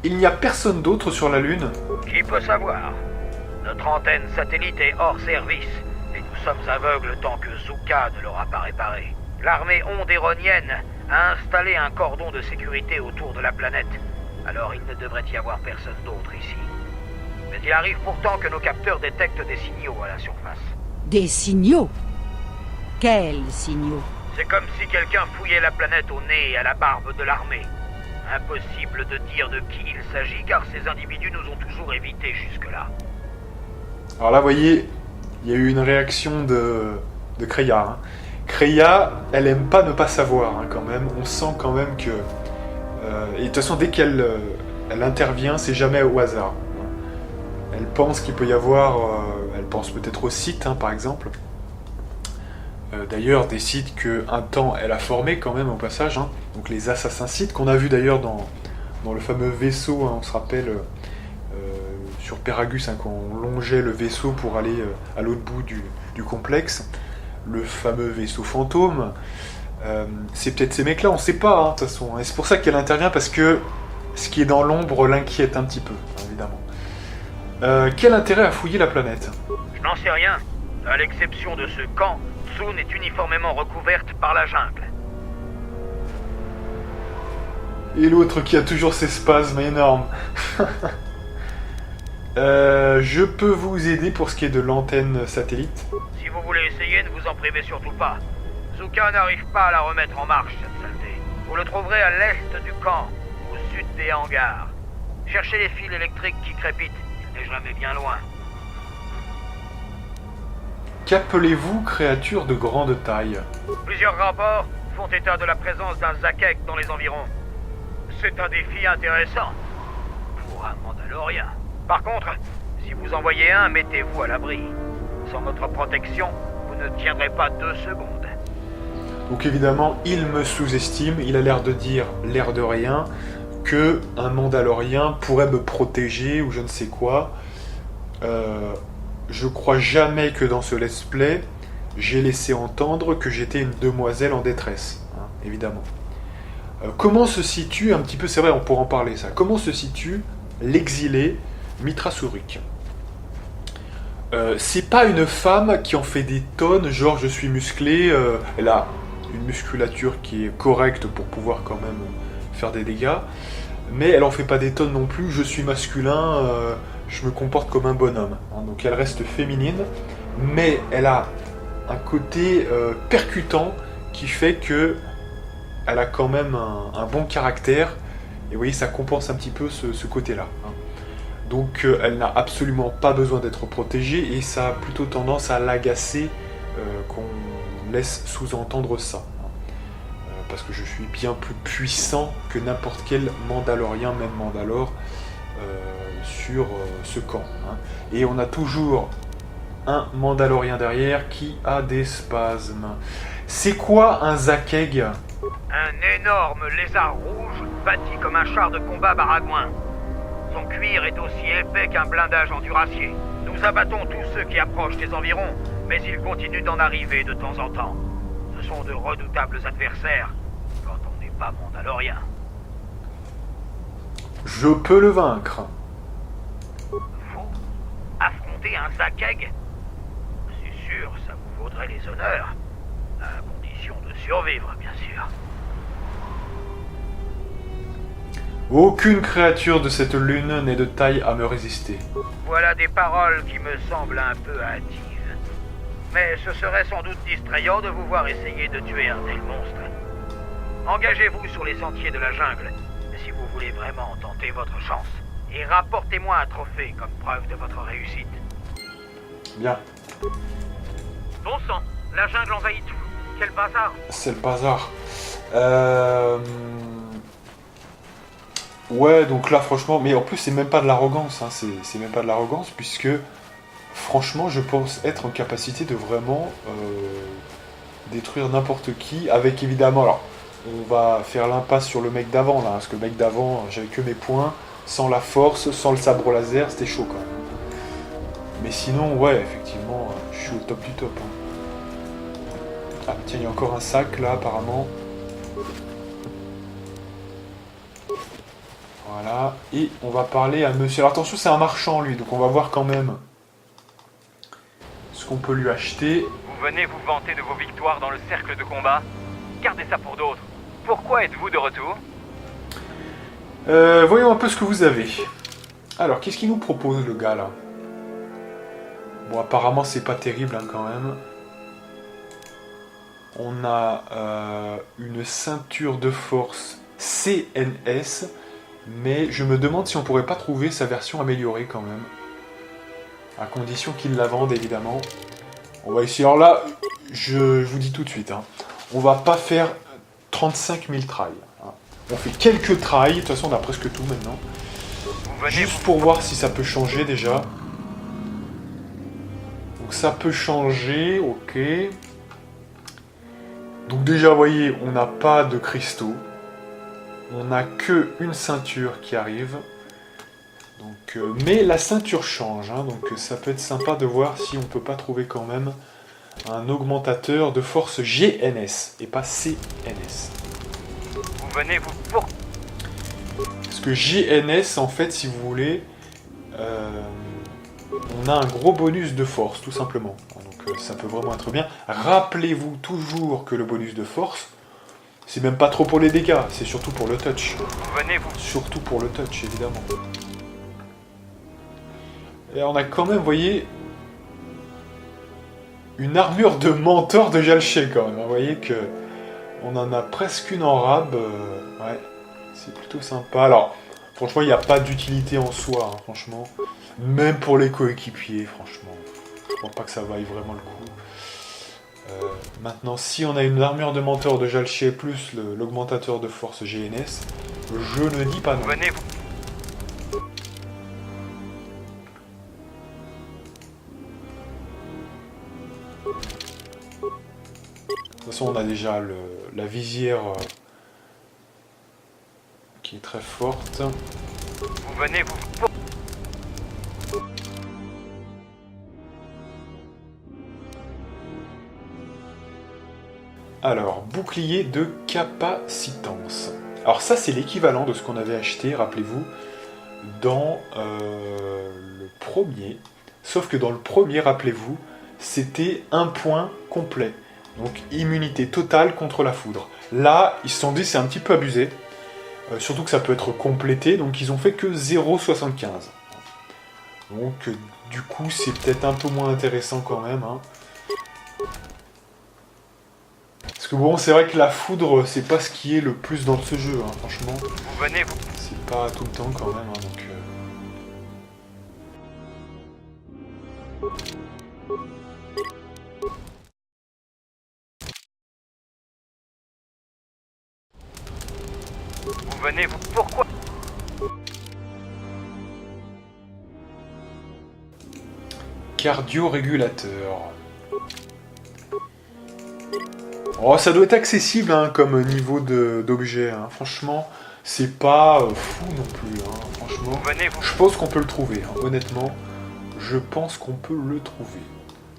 Il n'y a personne d'autre sur la Lune? Qui peut savoir? Notre antenne satellite est hors service. Et nous sommes aveugles tant que Zuka ne l'aura pas réparé. L'armée ondéronienne a installé un cordon de sécurité autour de la planète. Alors il ne devrait y avoir personne d'autre ici. Mais il arrive pourtant que nos capteurs détectent des signaux à la surface. Des signaux? Quels signaux? C'est comme si quelqu'un fouillait la planète au nez et à la barbe de l'armée. Impossible de dire de qui il s'agit car ces individus nous ont toujours évités jusque-là. Alors là, vous voyez... il y a eu une réaction de Kreia. Hein. Kreia, elle aime pas ne pas savoir, hein, quand même. On sent quand même que... et de toute façon, dès qu'elle elle intervient, c'est jamais au hasard. Elle pense qu'il peut y avoir... elle pense peut-être aux sites, hein, par exemple. D'ailleurs, des sites qu'un temps, elle a formés quand même, au passage. Hein. Donc les assassins sites, qu'on a vu d'ailleurs dans le fameux vaisseau, hein, on se rappelle... sur Peragus, hein, quand on longeait le vaisseau pour aller à l'autre bout du complexe, le fameux vaisseau fantôme, c'est peut-être ces mecs-là, on sait pas, hein, de toute façon. Et c'est pour ça qu'elle intervient, parce que ce qui est dans l'ombre l'inquiète un petit peu, évidemment. Quel intérêt à fouiller la planète? Je n'en sais rien. À l'exception de ce camp, Tsun est uniformément recouverte par la jungle. Et l'autre qui a toujours ses spasmes énormes. Je peux vous aider pour ce qui est de l'antenne satellite. Si vous voulez essayer, ne vous en privez surtout pas. Zuka n'arrive pas à la remettre en marche, cette saleté. Vous le trouverez à l'est du camp, au sud des hangars. Cherchez les fils électriques qui crépitent, il n'est jamais bien loin. Qu'appelez-vous créature de grande taille? Plusieurs rapports font état de la présence d'un Zakek dans les environs. C'est un défi intéressant pour un Mandalorien. Par contre, si vous en voyez un, mettez-vous à l'abri. Sans notre protection, vous ne tiendrez pas 2 secondes. Donc évidemment, il me sous-estime, il a l'air de dire, l'air de rien, que un Mandalorien pourrait me protéger ou je ne sais quoi. Je crois jamais que dans ce let's play, j'ai laissé entendre que j'étais une demoiselle en détresse, hein, évidemment. Comment se situe, un petit peu, c'est vrai, on pourra en parler ça, comment se situe l'exilé Mitra Surik? C'est pas une femme qui en fait des tonnes, genre je suis musclée, elle a une musculature qui est correcte pour pouvoir quand même faire des dégâts, mais elle en fait pas des tonnes non plus, je suis masculin, je me comporte comme un bonhomme, hein, donc elle reste féminine, mais elle a un côté percutant qui fait que elle a quand même un bon caractère, et vous voyez ça compense un petit peu ce côté-là, hein. Donc elle n'a absolument pas besoin d'être protégée, et ça a plutôt tendance à l'agacer qu'on laisse sous-entendre ça. Parce que je suis bien plus puissant que n'importe quel Mandalorien, même Mandalore, sur ce camp, hein. Et on a toujours un Mandalorien derrière qui a des spasmes. C'est quoi un Zakeg? Un énorme lézard rouge bâti comme un char de combat baragouin. Son cuir est aussi épais qu'un blindage en duracier. Nous abattons tous ceux qui approchent des environs, mais il continue d'en arriver de temps en temps. Ce sont de redoutables adversaires quand on n'est pas Mandalorien. Je peux le vaincre. Vous affronter un Zakeg? C'est sûr, ça vous vaudrait les honneurs. À condition de survivre, bien sûr. Aucune créature de cette lune n'est de taille à me résister. Voilà des paroles qui me semblent un peu hâtives. Mais ce serait sans doute distrayant de vous voir essayer de tuer un tel monstre. Engagez-vous sur les sentiers de la jungle, si vous voulez vraiment tenter votre chance. Et rapportez-moi un trophée comme preuve de votre réussite. Bien. Bon sang, la jungle envahit tout. Quel bazar. C'est le bazar. Ouais, donc là, franchement, mais en plus, c'est même pas de l'arrogance, hein, c'est même pas de l'arrogance, puisque, franchement, je pense être en capacité de vraiment détruire n'importe qui, avec évidemment, alors, on va faire l'impasse sur le mec d'avant, là, parce que le mec d'avant, j'avais que mes points, sans la force, sans le sabre laser, c'était chaud, quand même. Mais sinon, ouais, effectivement, je suis au top du top, hein. Ah, tiens, il y a encore un sac, là, apparemment. Voilà, et on va parler à monsieur. Alors attention, c'est un marchand lui, donc on va voir quand même ce qu'on peut lui acheter. Vous venez vous vanter de vos victoires dans le cercle de combat? Gardez ça pour d'autres. Pourquoi êtes-vous de retour? Voyons un peu ce que vous avez. Alors, qu'est-ce qu'il nous propose le gars là? Bon, apparemment c'est pas terrible hein, quand même. On a une ceinture de force CNS. Mais je me demande si on pourrait pas trouver sa version améliorée quand même. À condition qu'il la vende évidemment. On va essayer. Alors là, je vous dis tout de suite, hein, on va pas faire 35 000 tries. Hein. On fait quelques tries, de toute façon on a presque tout maintenant. Juste pour voir si ça peut changer déjà. Donc ça peut changer, ok. Donc déjà vous voyez, on n'a pas de cristaux. On n'a que une ceinture qui arrive. Donc, mais la ceinture change, hein, donc ça peut être sympa de voir si on peut pas trouver quand même un augmentateur de force GNS et pas CNS. Vous venez vous pour... Parce que GNS, en fait, si vous voulez, on a un gros bonus de force, tout simplement. Donc ça peut vraiment être bien. Rappelez-vous toujours que le bonus de force, C'est même pas trop pour les dégâts, c'est surtout pour le touch. Venez vous. Surtout pour le touch, évidemment. Et on a quand même, vous voyez, une armure de mentor de Jalché quand même. Vous voyez que on en a presque une en rab. Ouais, c'est plutôt sympa. Alors, franchement, il n'y a pas d'utilité en soi, hein, franchement. Même pour les coéquipiers, franchement. Je crois pas que ça vaille vraiment le coup. Maintenant, si on a une armure de mentor de Jalché plus l'augmentateur de force GNS, je ne dis pas non. Venez vous. De toute façon, on a déjà la visière qui est très forte. Vous venez vous. Alors, bouclier de capacitance. Alors ça, c'est l'équivalent de ce qu'on avait acheté, rappelez-vous, dans le premier. Sauf que dans le premier, rappelez-vous, c'était un point complet. Donc, immunité totale contre la foudre. Là, ils se sont dit, c'est un petit peu abusé. Surtout que ça peut être complété, donc ils ont fait que 0,75. Donc, du coup, c'est peut-être un peu moins intéressant quand même, hein. Parce que bon, c'est vrai que la foudre, c'est pas ce qui est le plus dans ce jeu, hein, franchement. Vous venez vous. C'est pas tout le temps quand même, hein, donc... Vous venez vous. Pourquoi? Cardio-régulateur. Oh, ça doit être accessible hein, comme niveau d'objet. Hein. Franchement, c'est pas fou non plus. Hein. Franchement, Vous venez vous. je pense qu'on peut le trouver. Hein. Honnêtement, je pense qu'on peut le trouver.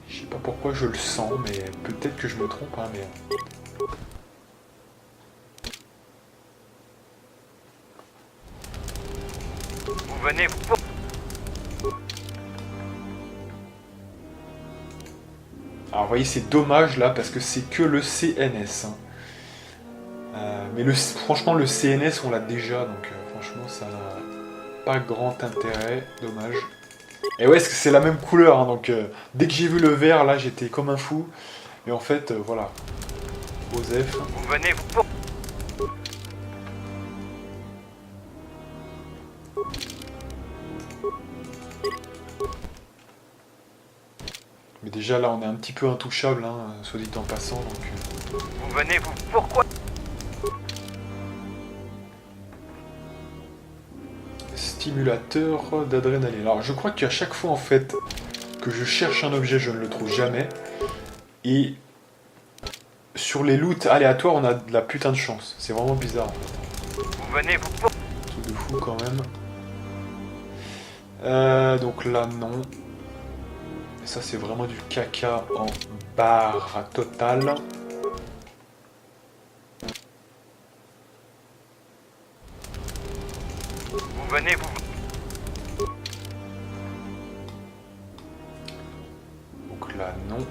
Je sais pas pourquoi je le sens, mais peut-être que je me trompe. Hein, mais... Vous venez vous. Alors, vous voyez, c'est dommage là parce que c'est que le CNS. Hein. Mais franchement, le CNS, on l'a déjà, donc franchement, ça n'a pas grand intérêt. Dommage. Et ouais, parce que c'est la même couleur, hein, donc dès que j'ai vu le vert, là, j'étais comme un fou. Et en fait, voilà. Osef. Vous venez vous. Mais déjà, là, on est un petit peu intouchable, hein, soit dit en passant, donc... Vous venez vous. Pourquoi? Stimulateur d'adrénaline. Alors, je crois qu'à chaque fois, en fait, que je cherche un objet, je ne le trouve jamais. Et sur les loots aléatoires, on a de la putain de chance. C'est vraiment bizarre, en fait. Vous venez vous. Truc de fou, quand même. Donc là, non. Et ça, c'est vraiment du caca en barre totale. Vous venez vous. Donc là, non.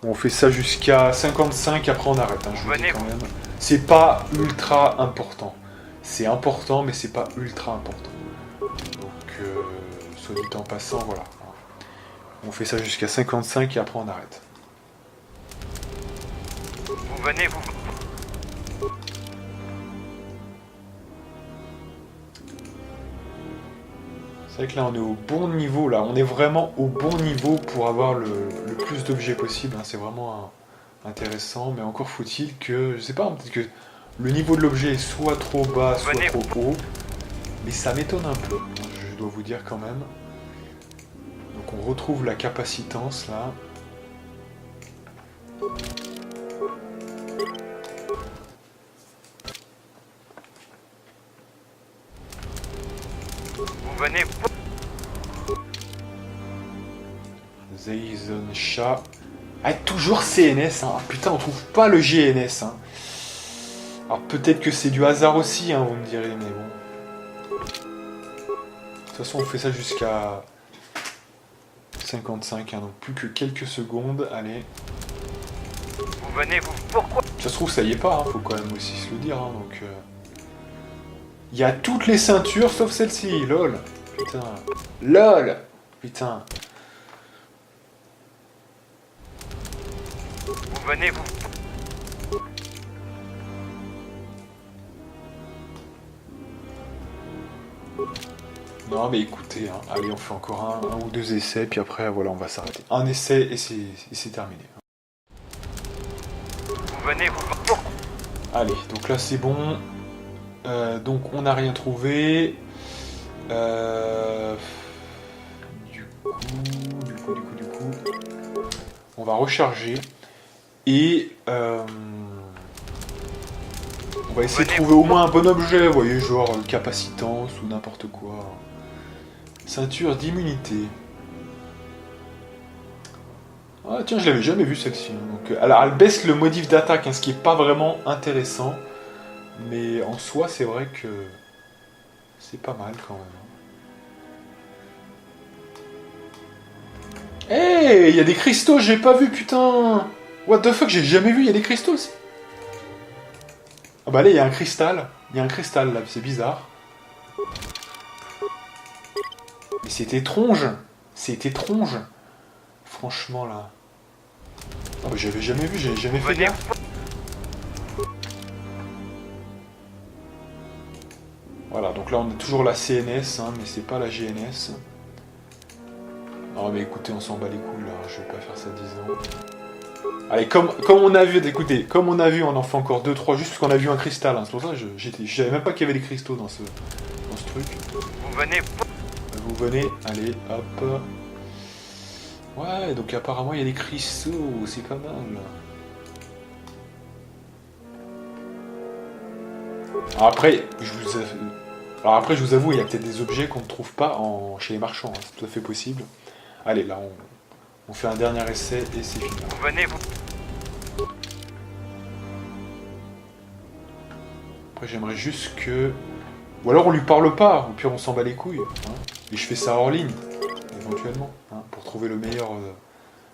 On fait ça jusqu'à 55, après on arrête, hein, je vous le dis quand même. C'est pas ultra important. C'est important, mais c'est pas ultra important. Donc, soit dit en passant, voilà. On fait ça jusqu'à 55 et après on arrête. Vous venez vous. C'est vrai que là on est au bon niveau, là. On est vraiment au bon niveau pour avoir le plus d'objets possible. Hein. C'est vraiment intéressant, mais encore faut-il que... Je sais pas, peut-être que le niveau de l'objet est soit trop bas, soit trop haut. Mais ça m'étonne un peu, hein, je dois vous dire quand même. Donc on retrouve la capacitance, là. Vous venez vous. Zaison Chat. Ah, toujours CNS, hein. Putain, on trouve pas le GNS, hein. Alors peut-être que c'est du hasard aussi, hein, vous me direz, mais bon. De toute façon, on fait ça jusqu'à 55, hein, donc plus que quelques secondes, allez. Vous venez, vous... Pourquoi? Ça se trouve, ça y est pas, hein, faut quand même aussi se le dire, hein, donc... Il y a toutes les ceintures sauf celle-ci, lol. Putain. LOL. Putain. Vous venez, vous... Non mais écoutez, hein, allez on fait encore un ou deux essais, puis après voilà on va s'arrêter. Un essai et c'est terminé. Vous venez, vous... Pourquoi? Allez, donc là c'est bon. Donc on n'a rien trouvé. Du coup, on va recharger. Et on va essayer de trouver au moins un bon objet, vous voyez, genre capacitance ou n'importe quoi. Ceinture d'immunité. Ah tiens, je l'avais jamais vu celle-ci. Donc, alors elle baisse le modif d'attaque, hein, ce qui est pas vraiment intéressant. Mais en soi, c'est vrai que c'est pas mal quand même. Hey, il y a des cristaux, j'ai pas vu, putain. What the fuck, j'ai jamais vu, il y a des cristaux aussi. Ah bah là, il y a un cristal. Il y a un cristal là, c'est bizarre. Mais c'est étrange. C'est étrange. Franchement là. Ah bah j'avais jamais vu, j'ai jamais fait gaffe. Voilà, donc là on a toujours la CNS, hein, mais c'est pas la GNS. Non mais écoutez, on s'en bat les couilles là, je vais pas faire ça 10 ans. Allez, comme on a vu, écoutez, comme on a vu, on en fait encore 2-3 juste parce qu'on a vu un cristal, hein. C'est pour ça que je savais même pas qu'il y avait des cristaux dans ce truc. Vous venez... Vous venez, allez, hop. Ouais, donc apparemment il y a des cristaux, c'est pas mal. Alors après, je vous avoue, il y a peut-être des objets qu'on ne trouve pas chez les marchands, hein, c'est tout à fait possible. Allez, là, on fait un dernier essai et c'est fini. Vous venez, vous... Après, j'aimerais juste que... Ou alors on lui parle pas, ou pire on s'en bat les couilles. Hein, et je fais ça hors ligne, éventuellement, hein, pour trouver le meilleur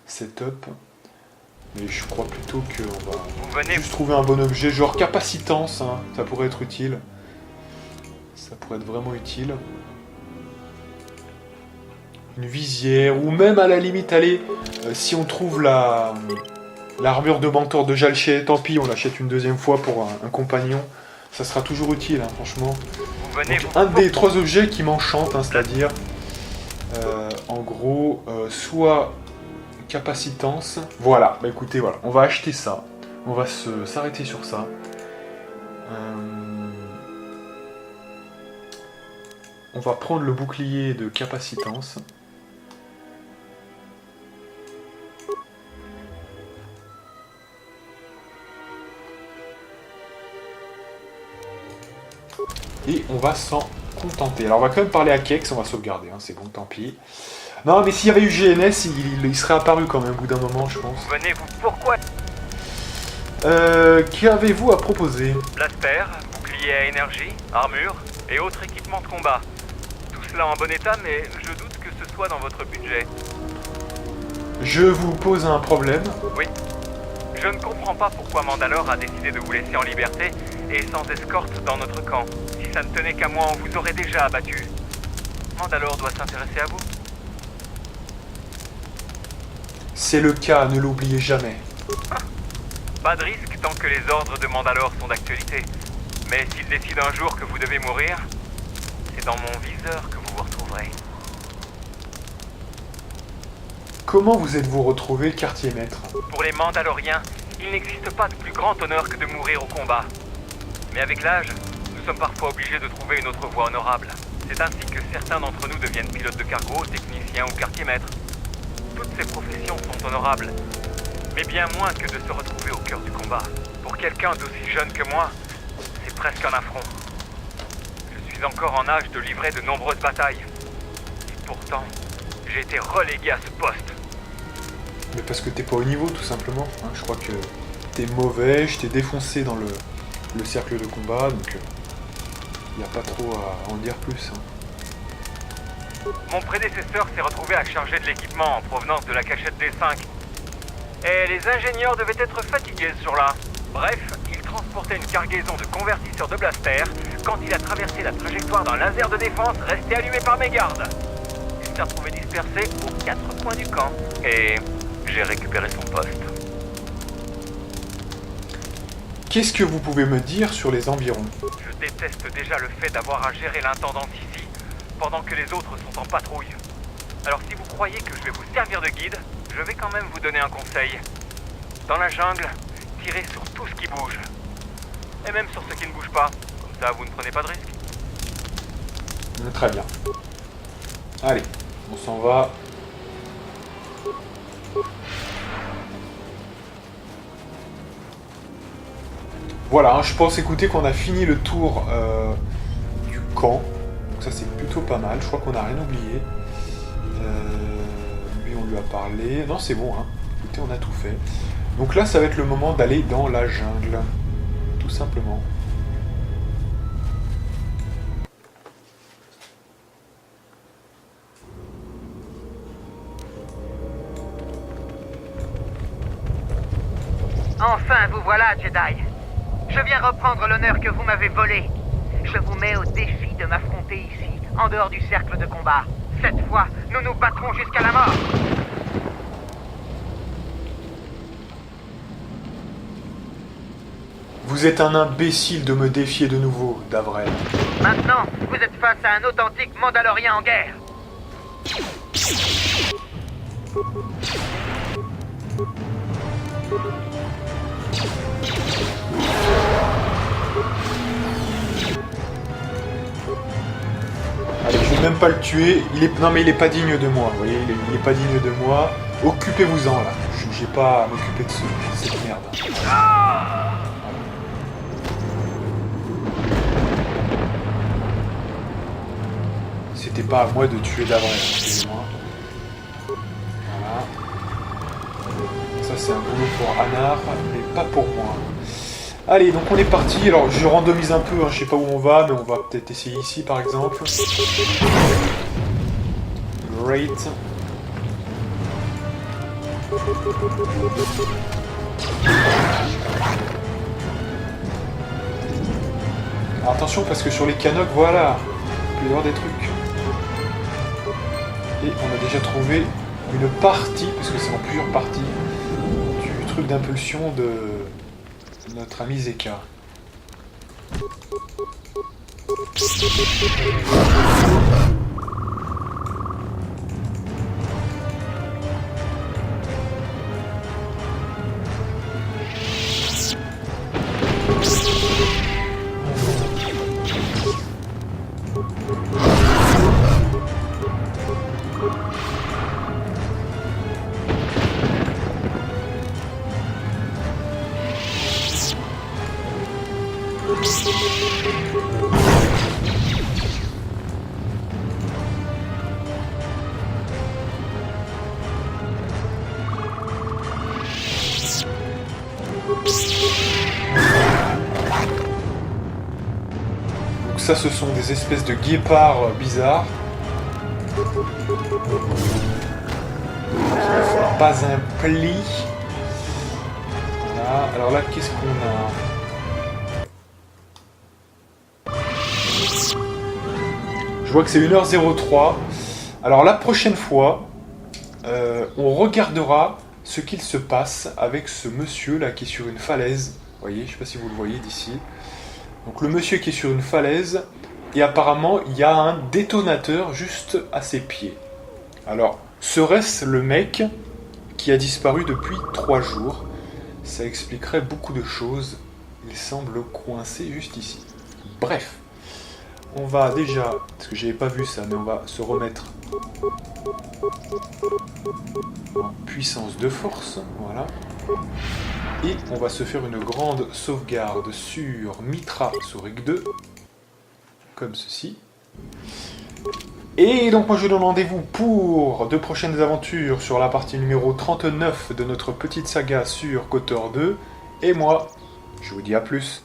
setup. Mais je crois plutôt qu'on va juste trouver un bon objet, genre capacitance, hein, ça pourrait être utile. Ça pourrait être vraiment utile. Une visière, ou même à la limite, allez, si on trouve l'armure de mentor de Jalchet, tant pis, on l'achète une deuxième fois pour un compagnon. Ça sera toujours utile, hein, franchement. Donc, un des 3 objets qui m'enchante, hein, c'est-à-dire, en gros, soit capacitance. Voilà, bah écoutez, voilà, on va acheter ça. On va s'arrêter sur ça. On va prendre le bouclier de capacitance. Et on va s'en contenter. Alors on va quand même parler à Kex, on va sauvegarder, hein, c'est bon, tant pis. Non mais s'il y avait eu GNS, il serait apparu quand même au bout d'un moment, je pense. Venez, vous... Pourquoi? Qu'avez-vous à proposer? Blaster, bouclier à énergie, armure et autres équipements de combat. Tout cela en bon état, mais je doute que ce soit dans votre budget. Je vous pose un problème. Oui. Je ne comprends pas pourquoi Mandalore a décidé de vous laisser en liberté et sans escorte dans notre camp. Si ça ne tenait qu'à moi, on vous aurait déjà abattu. Mandalore doit s'intéresser à vous. C'est le cas, ne l'oubliez jamais. Pas de risque tant que les ordres de Mandalore sont d'actualité. Mais s'il décide un jour que vous devez mourir, c'est dans mon viseur que vous vous retrouverez. Comment vous êtes-vous retrouvé, quartier maître? Pour les Mandaloriens, il n'existe pas de plus grand honneur que de mourir au combat. Mais avec l'âge, nous sommes parfois obligés de trouver une autre voie honorable. C'est ainsi que certains d'entre nous deviennent pilotes de cargo, techniciens ou quartier maître. Toutes ces professions sont honorables, mais bien moins que de se retrouver au cœur du combat. Pour quelqu'un d'aussi jeune que moi, c'est presque un affront. Je suis encore en âge de livrer de nombreuses batailles. Et pourtant, j'ai été relégué à ce poste. Mais parce que t'es pas au niveau, tout simplement. Hein, je crois que t'es mauvais, je t'ai défoncé dans le cercle de combat, donc y a pas trop à en dire plus. Hein. Mon prédécesseur s'est retrouvé à charger de l'équipement en provenance de la cachette des 5. Et les ingénieurs devaient être fatigués ce jour-là. Bref, il transportait une cargaison de convertisseurs de blaster quand il a traversé la trajectoire d'un laser de défense resté allumé par mes gardes. Il s'est retrouvé dispersé aux 4 coins du camp. Et j'ai récupéré son poste. Qu'est-ce que vous pouvez me dire sur les environs? Je déteste déjà le fait d'avoir à gérer l'intendance ici, pendant que les autres sont en patrouille. Alors si vous croyez que je vais vous servir de guide, je vais quand même vous donner un conseil. Dans la jungle, tirez sur tout ce qui bouge. Et même sur ce qui ne bouge pas. Comme ça, vous ne prenez pas de risque. Très bien. Allez, on s'en va. Voilà, hein, je pense écouter qu'on a fini le tour du camp. Donc ça c'est plutôt pas mal, je crois qu'on n'a rien oublié. Lui on lui a parlé. Non c'est bon, hein. Écoutez, on a tout fait. Donc là ça va être le moment d'aller dans la jungle. Tout simplement. Enfin, vous voilà, Jedi. Je viens reprendre l'honneur que vous m'avez volé. Je vous mets au défi de m'affronter ici, en dehors du cercle de combat. Cette fois, nous nous battrons jusqu'à la mort. Vous êtes un imbécile de me défier de nouveau, Davrel. Maintenant, vous êtes face à un authentique Mandalorien en guerre. Allez, je vais même pas le tuer. Non mais il est pas digne de moi, vous voyez, il est pas digne de moi. Occupez-vous-en là. J'ai pas à m'occuper de cette merde. Voilà. C'était pas à moi de tuer Davrel, excusez-moi. Voilà. Ça c'est un boulot pour Anar, mais pas pour moi. Allez, donc on est parti. Alors je randomise un peu, hein. Je sais pas où on va, mais on va peut-être essayer ici par exemple. Great. Alors, attention parce que sur les canocs, voilà, il peut y avoir des trucs. Et on a déjà trouvé une partie, parce que c'est en plusieurs parties, du truc d'impulsion de notre ami Zeka. Donc ça, ce sont des espèces de guépards bizarres. Pas un pli. Voilà. Alors là, qu'est-ce qu'on a? Je vois que c'est 1h03. Alors la prochaine fois, on regardera ce qu'il se passe avec ce monsieur là qui est sur une falaise. Vous voyez, je ne sais pas si vous le voyez d'ici. Donc le monsieur qui est sur une falaise, et apparemment il y a un détonateur juste à ses pieds. Alors, serait-ce le mec qui a disparu depuis 3 jours? Ça expliquerait beaucoup de choses. Il semble coincé juste ici. Bref, on va déjà, parce que j'avais pas vu ça, mais on va se remettre en puissance de force, voilà. Et on va se faire une grande sauvegarde sur Mitra Surik 2, comme ceci. Et donc moi je vous donne rendez-vous pour de prochaines aventures sur la partie numéro 39 de notre petite saga sur KOTOR 2. Et moi, je vous dis à plus.